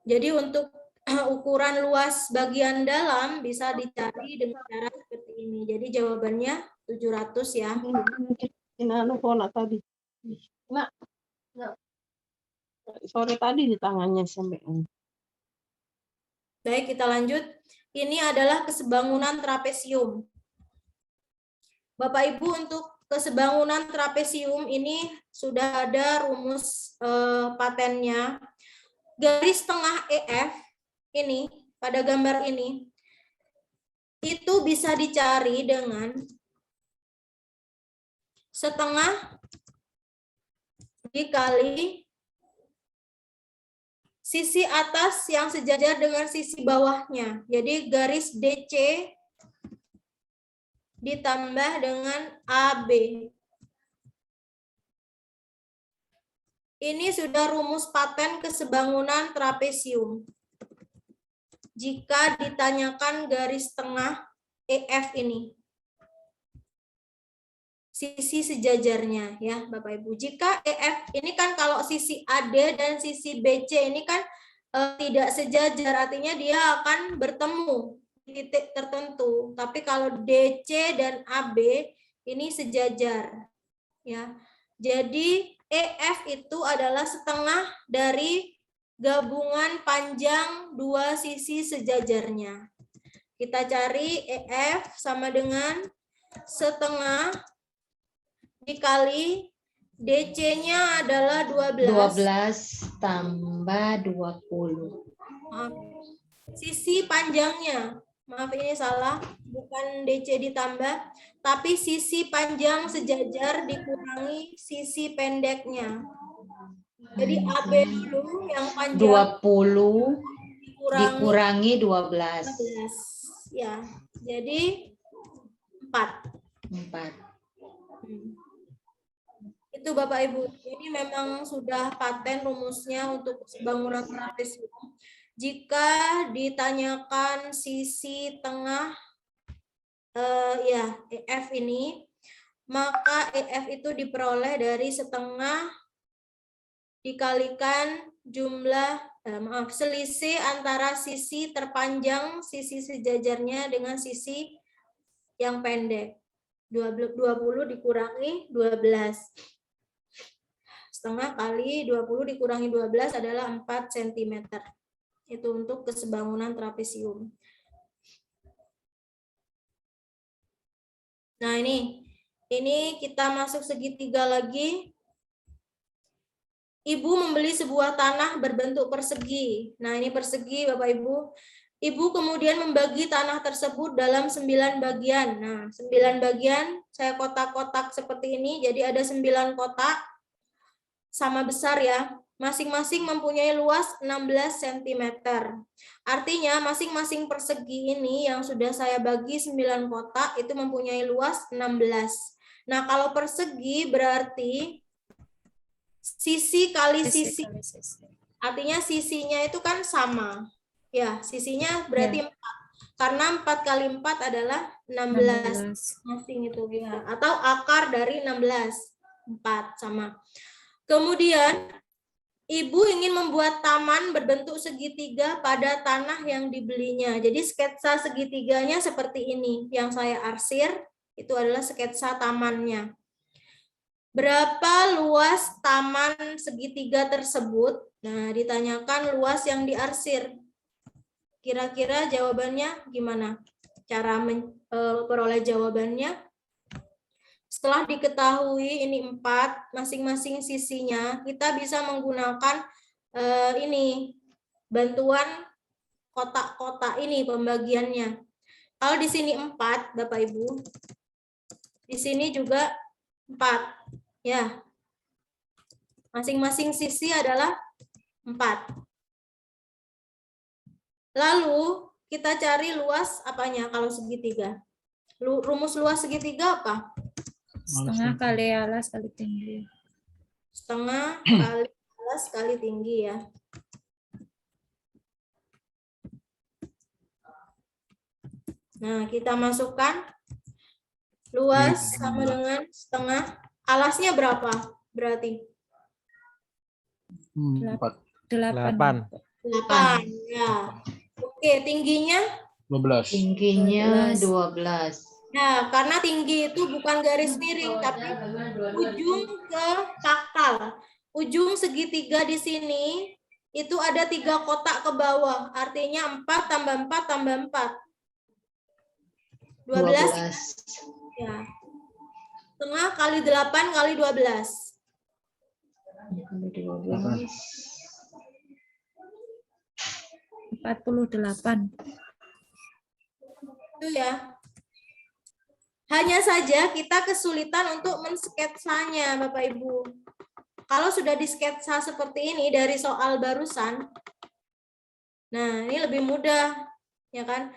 Jadi untuk ukuran luas bagian dalam bisa dicari dengan cara seperti ini. Jadi jawabannya 700 ya. Tadi. Nah, sore tadi di tangannya sampai. Baik, kita lanjut. Ini adalah kesebangunan trapesium. Bapak Ibu, untuk kesebangunan trapesium ini sudah ada rumus patennya. Garis tengah EF ini pada gambar ini itu bisa dicari dengan setengah dikali sisi atas yang sejajar dengan sisi bawahnya. Jadi garis DC ditambah dengan AB. Ini sudah rumus paten kesebangunan trapesium. Jika ditanyakan garis tengah EF ini, sisi sejajarnya ya Bapak Ibu. Jika EF ini kan kalau sisi AD dan sisi BC ini kan tidak sejajar, artinya dia akan bertemu di titik tertentu. Tapi kalau DC dan AB ini sejajar ya. Jadi EF itu adalah setengah dari gabungan panjang dua sisi sejajarnya. Kita cari EF sama dengan setengah dikali DC-nya adalah 12. 12 tambah 20. Sisi panjangnya, maaf ini salah, bukan DC ditambah, tapi sisi panjang sejajar dikurangi sisi pendeknya. Jadi AB dulu yang panjang 20 dikurangi 12. Ya, jadi 4. Itu Bapak Ibu, ini memang sudah paten rumusnya untuk bangunan trapesium. Jika ditanyakan sisi tengah ya EF ini, maka EF itu diperoleh dari setengah dikalikan jumlah selisih antara sisi terpanjang, sisi sejajarnya dengan sisi yang pendek. 20 dikurangi 12. Setengah kali 20 dikurangi 12 adalah 4 cm. Itu untuk kesebangunan trapesium. Nah, ini kita masuk segitiga lagi. Ibu membeli sebuah tanah berbentuk persegi. Nah, ini persegi Bapak Ibu. Ibu kemudian membagi tanah tersebut dalam 9 bagian. Nah, 9 bagian saya kotak-kotak seperti ini. Jadi ada 9 kotak sama besar ya. Masing-masing mempunyai luas 16 cm. Artinya masing-masing persegi ini yang sudah saya bagi 9 kotak itu mempunyai luas 16. Nah, kalau persegi berarti sisi kali sisi. Artinya sisinya itu kan sama. Ya, sisinya berarti 4. Karena 4 kali 4 adalah 16. Masing itu ya. Atau akar dari 16. 4 sama. Kemudian Ibu ingin membuat taman berbentuk segitiga pada tanah yang dibelinya. Jadi sketsa segitiganya seperti ini. Yang saya arsir itu adalah sketsa tamannya. Berapa luas taman segitiga tersebut? Nah, ditanyakan luas yang diarsir. Kira-kira jawabannya gimana? Cara memperoleh jawabannya? Setelah diketahui ini 4, masing-masing sisinya, kita bisa menggunakan ini, bantuan kotak-kotak ini pembagiannya. Kalau di sini 4, Bapak Ibu, di sini juga 4. Ya, masing-masing sisi adalah 4. Lalu kita cari luas apanya kalau segitiga? Rumus luas segitiga apa? Setengah kali alas kali tinggi. Setengah kali alas kali tinggi ya. Nah, kita masukkan luas sama dengan setengah. Alasnya berapa berarti? 8. 8 ya. Oke, tingginya? 12. Tingginya 12. Nah, karena tinggi itu bukan garis miring, tapi ujung ke pangkal. Ujung segitiga di sini itu ada 3 kotak ke bawah. Artinya 4 tambah 4 tambah 4. 12. Ya. Setengah kali 8 kali 12. 48. Itu ya. Hanya saja kita kesulitan untuk mensketsanya, Bapak Ibu. Kalau sudah disketsa seperti ini dari soal barusan, nah ini lebih mudah, ya kan?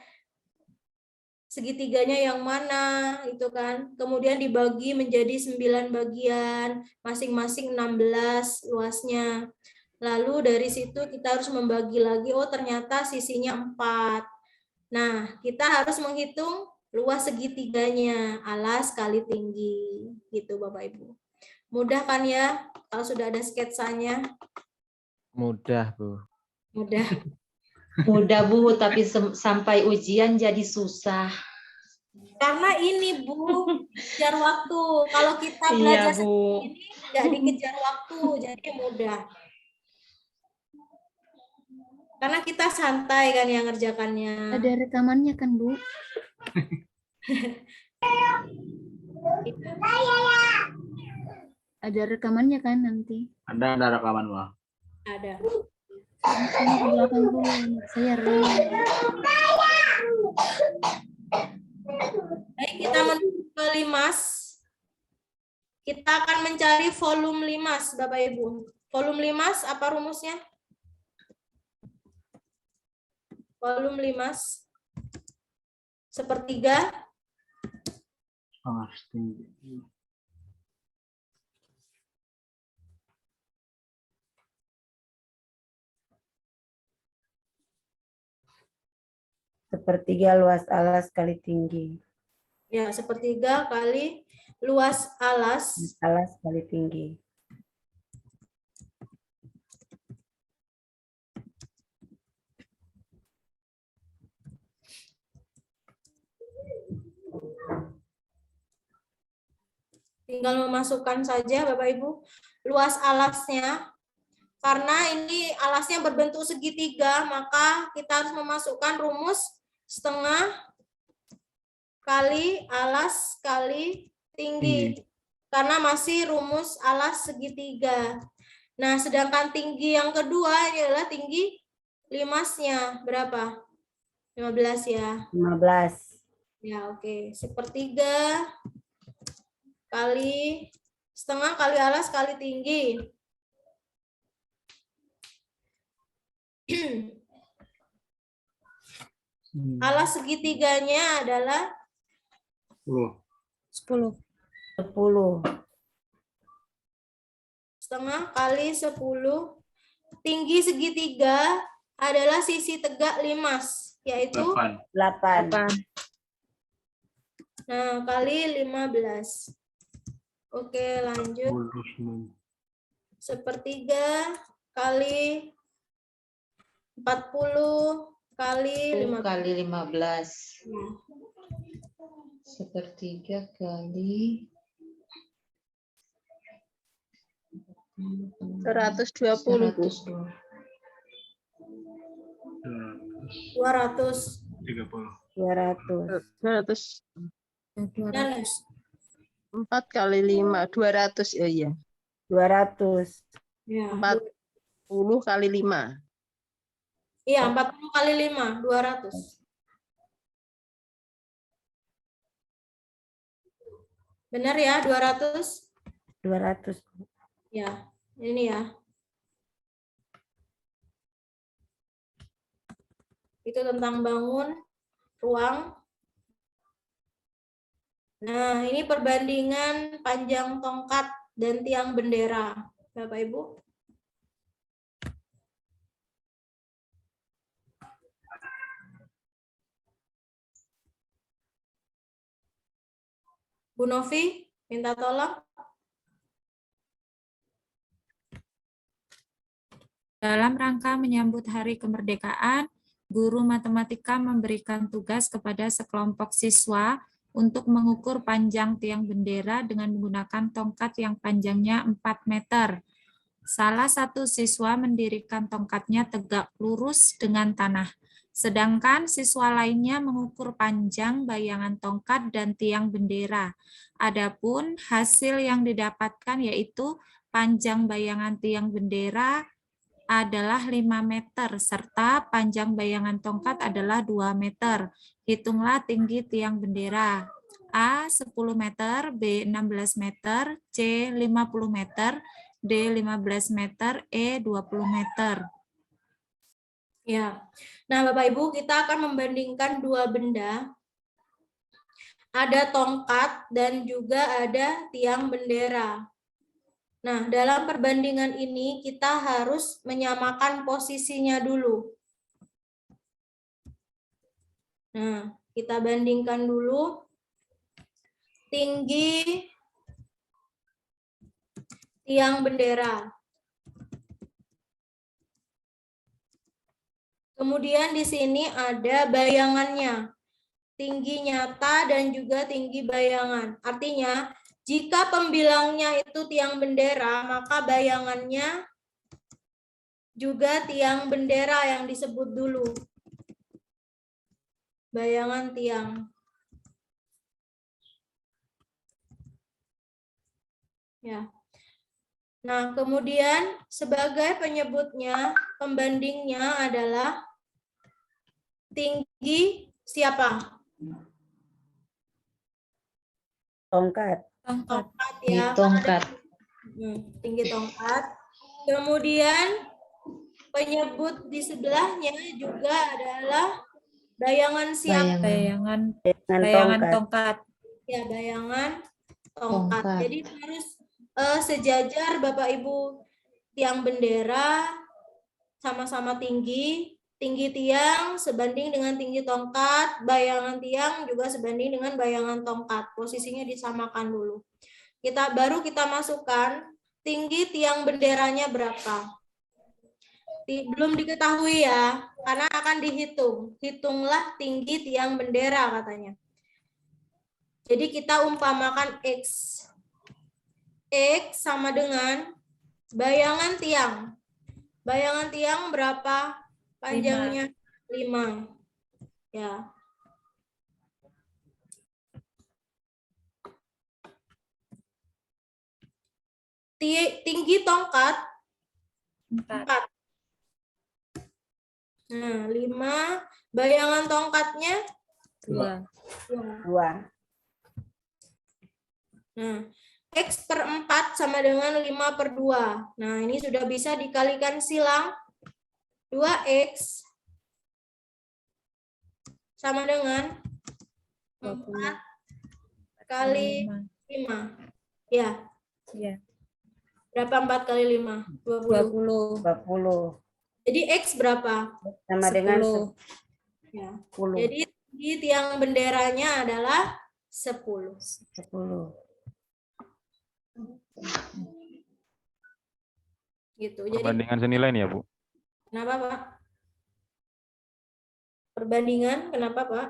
Segitiganya yang mana, itu kan. Kemudian dibagi menjadi 9 bagian, masing-masing 16 luasnya. Lalu dari situ kita harus membagi lagi, oh ternyata sisinya 4. Nah, kita harus menghitung luas segitiganya, alas kali tinggi, gitu Bapak Ibu. Mudah kan ya, kalau sudah ada sketsanya? Mudah, Bu. Mudah. Mudah, Bu, tapi sampai ujian jadi susah. Karena ini, Bu, kejar waktu. Kalau kita belajar seperti ini, nggak dikejar waktu, jadi mudah. Karena kita santai kan yang ngerjakannya. Ada rekamannya kan, Bu? Ada rekamannya kan nanti? Ada rekaman, Wah. Ada. Saya ke belakang dulu, saya Baik, kita menuju ke limas. Kita akan mencari volume limas, Bapak Ibu. Volume limas apa rumusnya? Volume limas. Sepertiga. Sepertiga luas alas kali tinggi. Ya, sepertiga kali luas alas. Alas kali tinggi. Tinggal memasukkan saja Bapak Ibu luas alasnya. Karena ini alasnya berbentuk segitiga, maka kita harus memasukkan rumus setengah kali alas kali tinggi. Karena masih rumus alas segitiga. Nah, sedangkan tinggi yang kedua ini adalah tinggi limasnya. Berapa? 15 ya? 15. Ya, oke. Sepertiga kali setengah kali alas kali tinggi. Alas segitiganya adalah 10. Setengah kali 10. Tinggi segitiga adalah sisi tegak limas, yaitu 8. Nah, kali 15. Oke, lanjut. Sepertiga kali 40 kali 10 kali 15. Ya. Sepertiga kali 120, Bu. 200. 200. 4 4 kali 5, 200. Oh iya. 200. Ya. 40 kali 5. Iya, 40 kali 5, 200. Benar ya, 200? 200. Ya, ini ya. Itu tentang bangun ruang. Nah, ini perbandingan panjang tongkat dan tiang bendera. Bapak Ibu. Bu Novi, minta tolong. Dalam rangka menyambut Hari Kemerdekaan, guru matematika memberikan tugas kepada sekelompok siswa untuk mengukur panjang tiang bendera dengan menggunakan tongkat yang panjangnya 4 meter. Salah satu siswa mendirikan tongkatnya tegak lurus dengan tanah, sedangkan siswa lainnya mengukur panjang bayangan tongkat dan tiang bendera. Adapun hasil yang didapatkan yaitu panjang bayangan tiang bendera adalah 5 meter, serta panjang bayangan tongkat adalah 2 meter. Hitunglah tinggi tiang bendera. A 10 meter, B 16 meter, C 50 meter, D 15 meter, E 20 meter. Ya. Nah, Bapak Ibu, kita akan membandingkan dua benda. Ada tongkat dan juga ada tiang bendera. Nah, dalam perbandingan ini kita harus menyamakan posisinya dulu. Nah, kita bandingkan dulu tinggi tiang bendera. Kemudian di sini ada bayangannya, tinggi nyata dan juga tinggi bayangan. Artinya, jika pembilangnya itu tiang bendera, maka bayangannya juga tiang bendera yang disebut dulu. Bayangan tiang. Ya. Nah, kemudian sebagai penyebutnya, pembandingnya adalah tinggi siapa? Tongkat. Tongkat ya. Tongkat. Tinggi tongkat. Kemudian penyebut di sebelahnya juga adalah bayangan siapa? Bayangan tongkat. Ya, bayangan tongkat. Tongkat. Jadi harus sejajar Bapak Ibu, tiang bendera sama-sama tinggi, tinggi tiang sebanding dengan tinggi tongkat, bayangan tiang juga sebanding dengan bayangan tongkat. Posisinya disamakan dulu. Baru kita masukkan tinggi tiang benderanya berapa. Belum diketahui ya, karena akan dihitung. Hitunglah tinggi tiang bendera katanya. Jadi kita umpamakan X. X sama dengan bayangan tiang. Bayangan tiang berapa? Panjangnya 5. Ya. Tinggi tongkat 4. Nah, 5. Bayangan tongkatnya 2. Nah, X per 4 sama dengan 5 per 2. Nah, ini sudah bisa dikalikan silang. 2X sama dengan 4 kali 5. Ya. Berapa 4 kali 5? 20. Jadi X berapa? Sama dengan 10. Ya. Jadi tinggi tiang benderanya adalah 10. Gitu. Jadi Perbandingan senilai nih ya, Bu. kenapa, Pak? Perbandingan kenapa, Pak?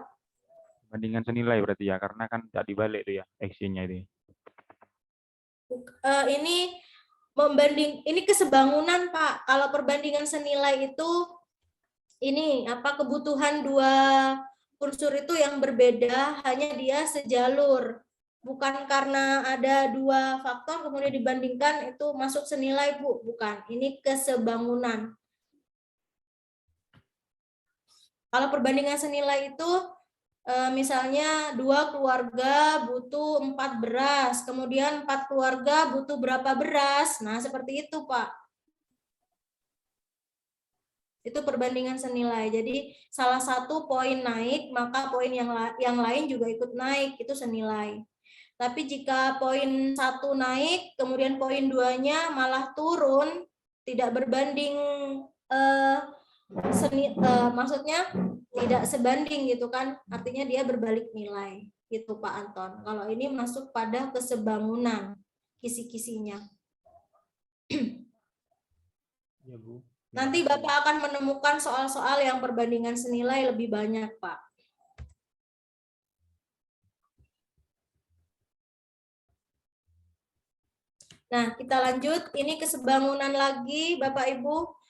Perbandingan senilai berarti ya, karena kan tidak dibalik tuh ya, X-nya itu. Ini ini kesebangunan, Pak. Kalau perbandingan senilai itu ini apa, kebutuhan dua unsur itu yang berbeda, hanya dia sejalur. Bukan karena ada dua faktor kemudian dibandingkan itu masuk senilai, Bu. Bukan. Ini kesebangunan. Kalau perbandingan senilai itu misalnya 2 keluarga butuh 4 beras, kemudian 4 keluarga butuh berapa beras. Nah, seperti itu, Pak. Itu perbandingan senilai. Jadi salah satu poin naik, maka poin yang lain juga ikut naik, itu senilai. Tapi jika poin 1 naik, kemudian poin 2-nya malah turun, tidak berbanding maksudnya tidak sebanding gitu kan, artinya dia berbalik nilai gitu, Pak Anton. Kalau ini masuk pada kesebangunan kisi-kisinya. Ya, Bu. Nanti Bapak akan menemukan soal-soal yang perbandingan senilai lebih banyak, Pak. Nah, kita lanjut. Ini kesebangunan lagi, Bapak Ibu.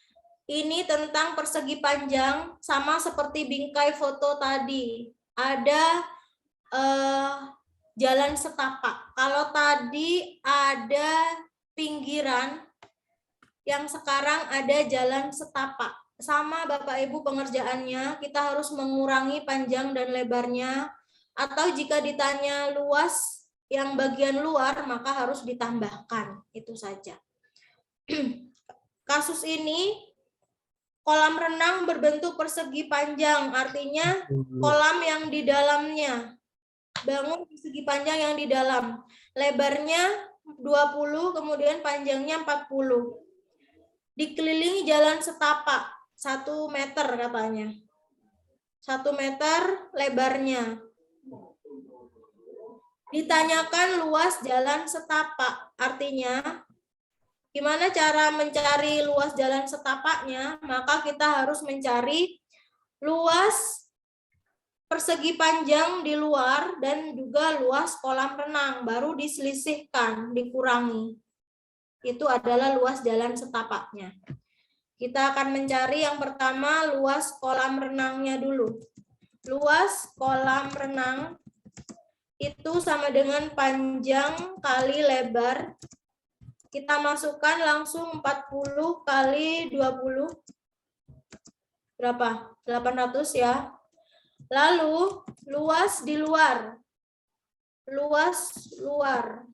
Ini tentang persegi panjang, sama seperti bingkai foto tadi. Ada jalan setapak. Kalau tadi ada pinggiran, yang sekarang ada jalan setapak. Sama Bapak Ibu pengerjaannya, kita harus mengurangi panjang dan lebarnya, atau jika ditanya luas yang bagian luar, maka harus ditambahkan. Itu saja. Kasus ini, kolam renang berbentuk persegi panjang, artinya kolam yang di dalamnya. Bangun persegi panjang yang di dalam. Lebarnya 20, kemudian panjangnya 40. Dikelilingi jalan setapak, 1 meter katanya. 1 meter lebarnya. Ditanyakan luas jalan setapak, artinya gimana cara mencari luas jalan setapaknya? Maka kita harus mencari luas persegi panjang di luar dan juga luas kolam renang, baru diselisihkan, dikurangi. Itu adalah luas jalan setapaknya. Kita akan mencari yang pertama luas kolam renangnya dulu. Luas kolam renang itu sama dengan panjang kali lebar. Kita masukkan langsung 40 kali 20. Berapa? 800 ya. Lalu luas di luar. Luas luar.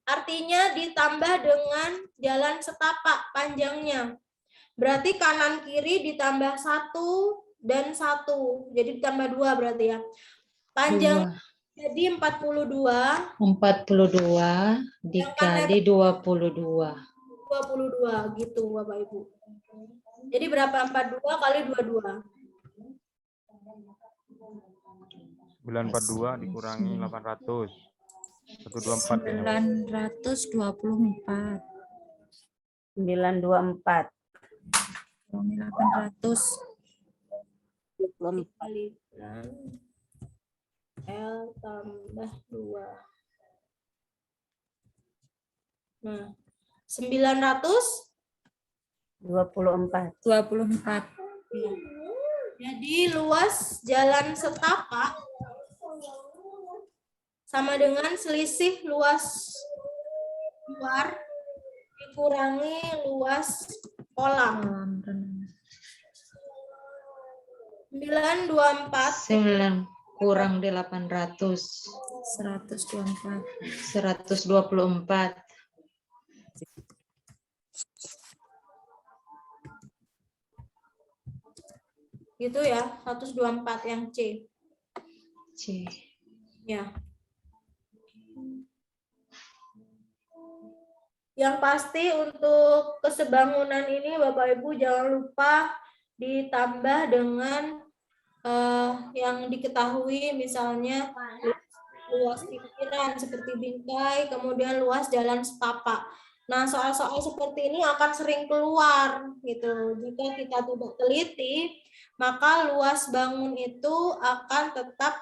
Artinya ditambah dengan jalan setapak panjangnya. Berarti kanan kiri ditambah 1 dan 1. Jadi ditambah 2 berarti ya. Panjang jadi 42. 42 dikali 22. 22 gitu Bapak Ibu. Jadi berapa 42 kali 22? 942 dikurangi 800. 124 kayaknya. 924. 924. 800. Dikalikan L tambah 2. Nah, 924. 24. Jadi luas jalan setapak sama dengan selisih luas luar dikurangi luas kolam. 924 9 kurang di 800. 124. 124. gitu ya, 124 yang C. C. Ya. Yang pasti untuk kesebangunan ini Bapak Ibu jangan lupa ditambah dengan yang diketahui misalnya luas pikiran seperti bingkai, kemudian luas jalan setapak. Nah, soal-soal seperti ini akan sering keluar gitu. Jika kita tidak teliti, maka luas bangun itu akan tetap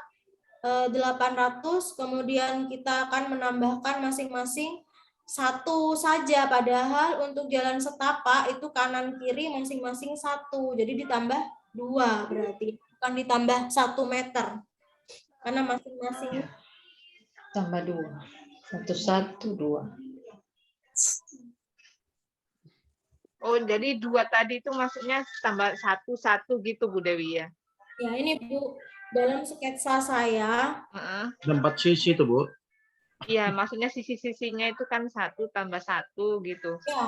800, kemudian kita akan menambahkan masing-masing satu saja, padahal untuk jalan setapak itu kanan kiri masing-masing satu, jadi ditambah 2 berarti, bukan ditambah 1 meter, karena masing-masing Tambah 2. 1, 1, 2. Oh, jadi 2 tadi itu maksudnya tambah 1, 1 gitu Bu Dewi ya? Ya, ini Bu, dalam sketsa saya. Ada 4 sisi tuh, Bu. Iya, maksudnya sisi-sisinya itu kan 1 tambah 1 gitu. Ya,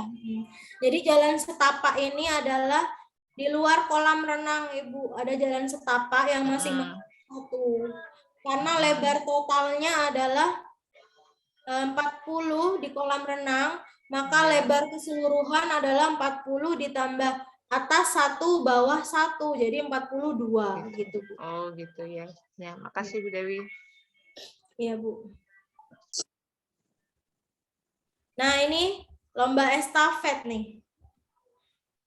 jadi jalan setapak ini adalah di luar kolam renang, Ibu. Ada jalan setapak yang masing-masing 1. Karena lebar totalnya adalah 40 di kolam renang, maka lebar keseluruhan adalah 40 ditambah atas 1 bawah 1, jadi 42 gitu, Bu. Oh, gitu ya. Ya, makasih Bu Dewi. Iya, Bu. Nah, ini lomba estafet nih.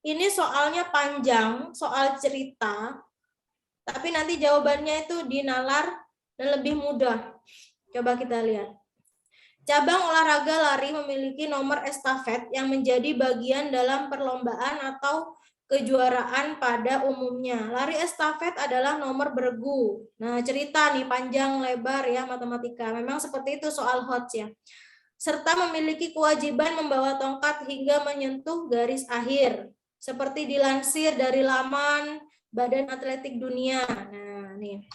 Ini soalnya panjang, soal cerita, tapi nanti jawabannya itu dinalar dan lebih mudah. Coba kita lihat. Cabang olahraga lari memiliki nomor estafet yang menjadi bagian dalam perlombaan atau kejuaraan pada umumnya. Lari estafet adalah nomor beregu. Nah, cerita nih panjang lebar ya matematika. Memang seperti itu soal HOTS ya. Serta memiliki kewajiban membawa tongkat hingga menyentuh garis akhir. Seperti dilansir dari laman Badan Atletik Dunia. Nah, nih.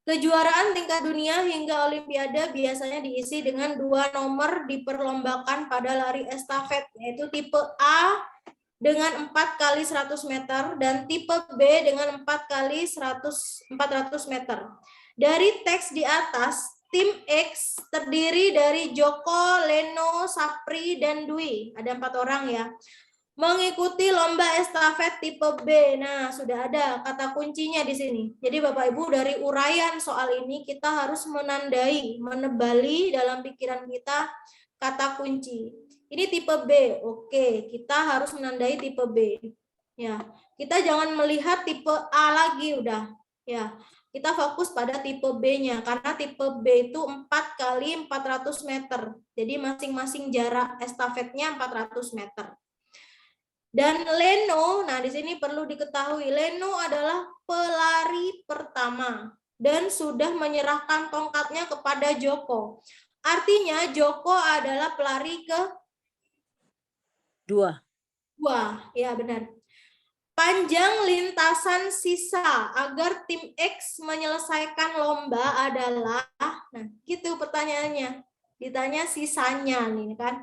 Kejuaraan tingkat dunia hingga olimpiade biasanya diisi dengan 2 nomor diperlombakan pada lari estafet, yaitu tipe A dengan 4 kali 100 meter dan tipe B dengan 4 kali 400 meter. Dari teks di atas, tim X terdiri dari Joko, Leno, Sapri, dan Dwi. Ada 4 orang ya. Mengikuti lomba estafet tipe B. Nah, sudah ada kata kuncinya di sini. Jadi Bapak Ibu dari uraian soal ini kita harus menandai, menebali dalam pikiran kita kata kunci. Ini tipe B. Oke, kita harus menandai tipe B. Ya, kita jangan melihat tipe A lagi udah. Ya, kita fokus pada tipe B-nya karena tipe B itu 4 kali 400 meter. Jadi masing-masing jarak estafetnya 400 meter. Dan Leno, nah di sini perlu diketahui, Leno adalah pelari pertama dan sudah menyerahkan tongkatnya kepada Joko. Artinya Joko adalah pelari Dua. Ya benar. Panjang lintasan sisa agar tim X menyelesaikan lomba adalah, nah gitu pertanyaannya, ditanya sisanya nih kan.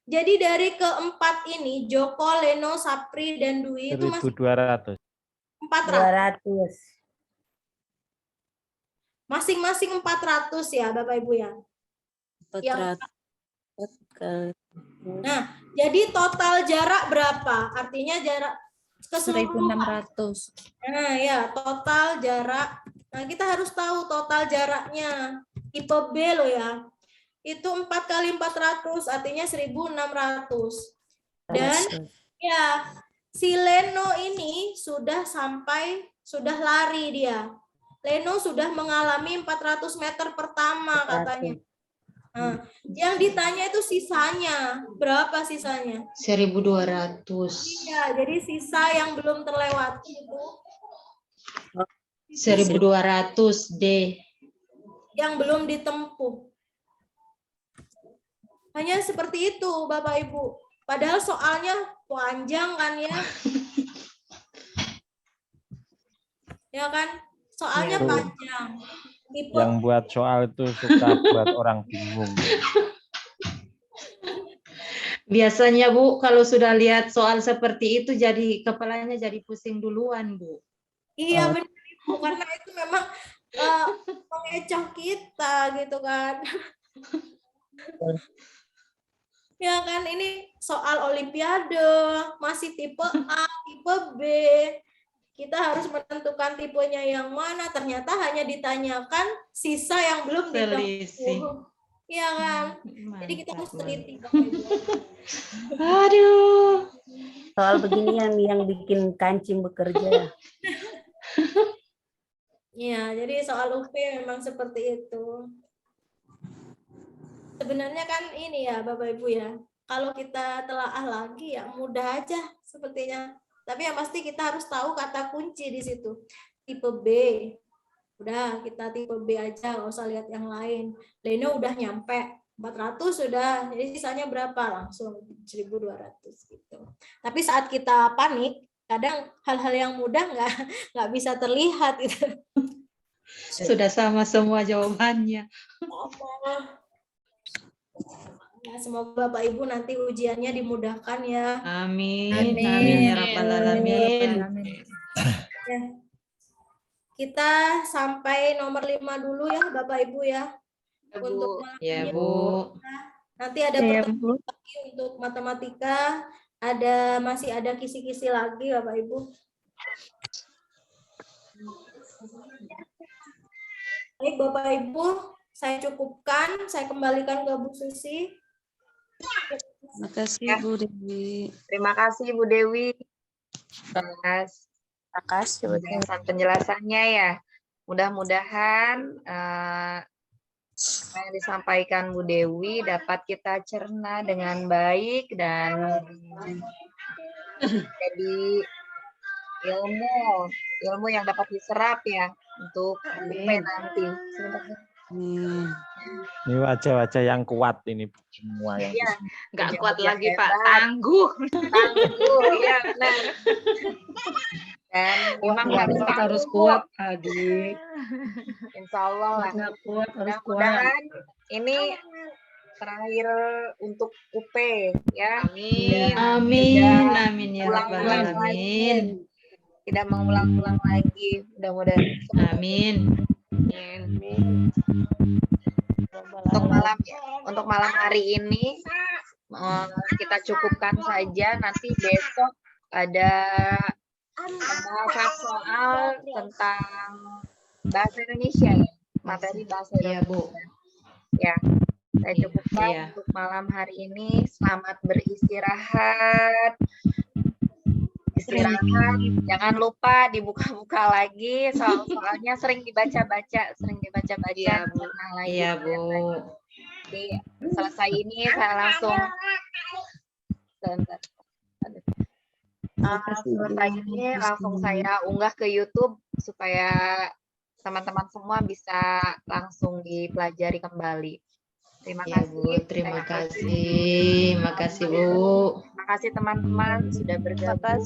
Jadi dari keempat ini, Joko, Leno, Sapri, dan Dwi itu masih 1.200. 400. Masing-masing 400 ya, Bapak Ibu ya. 400. Nah, jadi total jarak berapa? Artinya jarak keseluruhan. 1.600. Nah, ya, total jarak. Nah, kita harus tahu total jaraknya. Tipe B loh ya. Itu 4 kali 400 artinya 1.600. Dan ya si Leno ini sudah lari dia. Leno sudah mengalami 400 meter pertama katanya. Nah, yang ditanya itu sisanya. Berapa sisanya? 1.200. Iya, jadi sisa yang belum terlewati itu 1.200 D. Yang belum ditempuh. Hanya seperti itu, Bapak Ibu. Padahal soalnya panjang kan ya. Ya kan? Soalnya panjang. Tipe Yang buat soal itu suka buat orang bingung. Biasanya Bu, kalau sudah lihat soal seperti itu jadi kepalanya jadi pusing duluan, Bu. Iya benar Ibu, karena itu memang mengecoh kita gitu kan. Ya kan, ini soal olimpiade, masih tipe A, tipe B. kita harus menentukan tipenya yang mana, ternyata hanya ditanyakan sisa yang belum Selisih. ditempuh. Iya kan? Jadi kita harus teliti. Aduh. Soal beginian yang bikin kancing bekerja. Iya, jadi soal UP memang seperti itu. Sebenarnya kan ini ya Bapak Ibu ya, kalau kita telaah lagi ya mudah aja sepertinya. Tapi yang pasti kita harus tahu kata kunci di situ. Tipe B. Udah, kita tipe B aja, nggak usah lihat yang lain. Leno udah nyampe 400 sudah, jadi sisanya berapa? Langsung 1.200 gitu. Tapi saat kita panik, kadang hal-hal yang mudah nggak bisa terlihat gitu. Sudah sama semua jawabannya. Ya, semoga Bapak Ibu nanti ujiannya dimudahkan ya. Amin. Amin. Amin ya rabbal alamin. Ya. Kita sampai nomor 5 dulu ya Bapak Ibu ya. Untuk Ya Bu. nanti ada pertemuan lagi untuk matematika, masih ada kisi-kisi lagi Bapak Ibu. Baik Bapak Ibu, saya cukupkan, saya kembalikan ke Bu Susi. Terima kasih Bu Dewi. Terima kasih Bu Dewi atas penjelasannya ya. Mudah-mudahan apa yang disampaikan Bu Dewi dapat kita cerna dengan baik dan jadi ilmu yang dapat diserap ya untuk nanti. Ini wajah-wajah yang kuat ini semua yang Iya, nggak kuat lagi Pak, tangguh. Iya benar. Dan memang harus kuat adik. Insya Allah lah. Mudah-mudahan ini terakhir untuk UP ya. Amin. Amin. Amin ya rabbal alamin. Tidak mengulang-ulang lagi. Mudah-mudahan. Amin. Untuk malam hari ini kita cukupkan saja. Nanti besok ada pembahasan soal tentang bahasa Indonesia ya, materi bahasa Indonesia. Ya, saya cukupkan untuk malam hari ini. Selamat beristirahat. Jangan lupa dibuka-buka lagi soal-soalnya, sering dibaca-baca Iya Bu. Jadi selesai ini saya langsung saya unggah ke YouTube supaya teman-teman semua bisa langsung dipelajari kembali. Terima kasih Bu. Terima kasih. Makasih Bu. Terima kasih teman-teman sudah bergabung.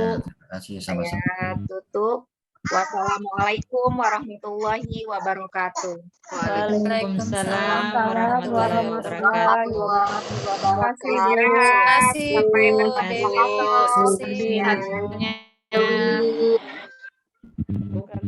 Terima kasih sama-sama. Saya tutup. Wassalamualaikum warahmatullahi wabarakatuh. Waalaikumsalam warahmatullahi wabarakatuh. Terima kasih. Sampai bertemu. Terima kasih.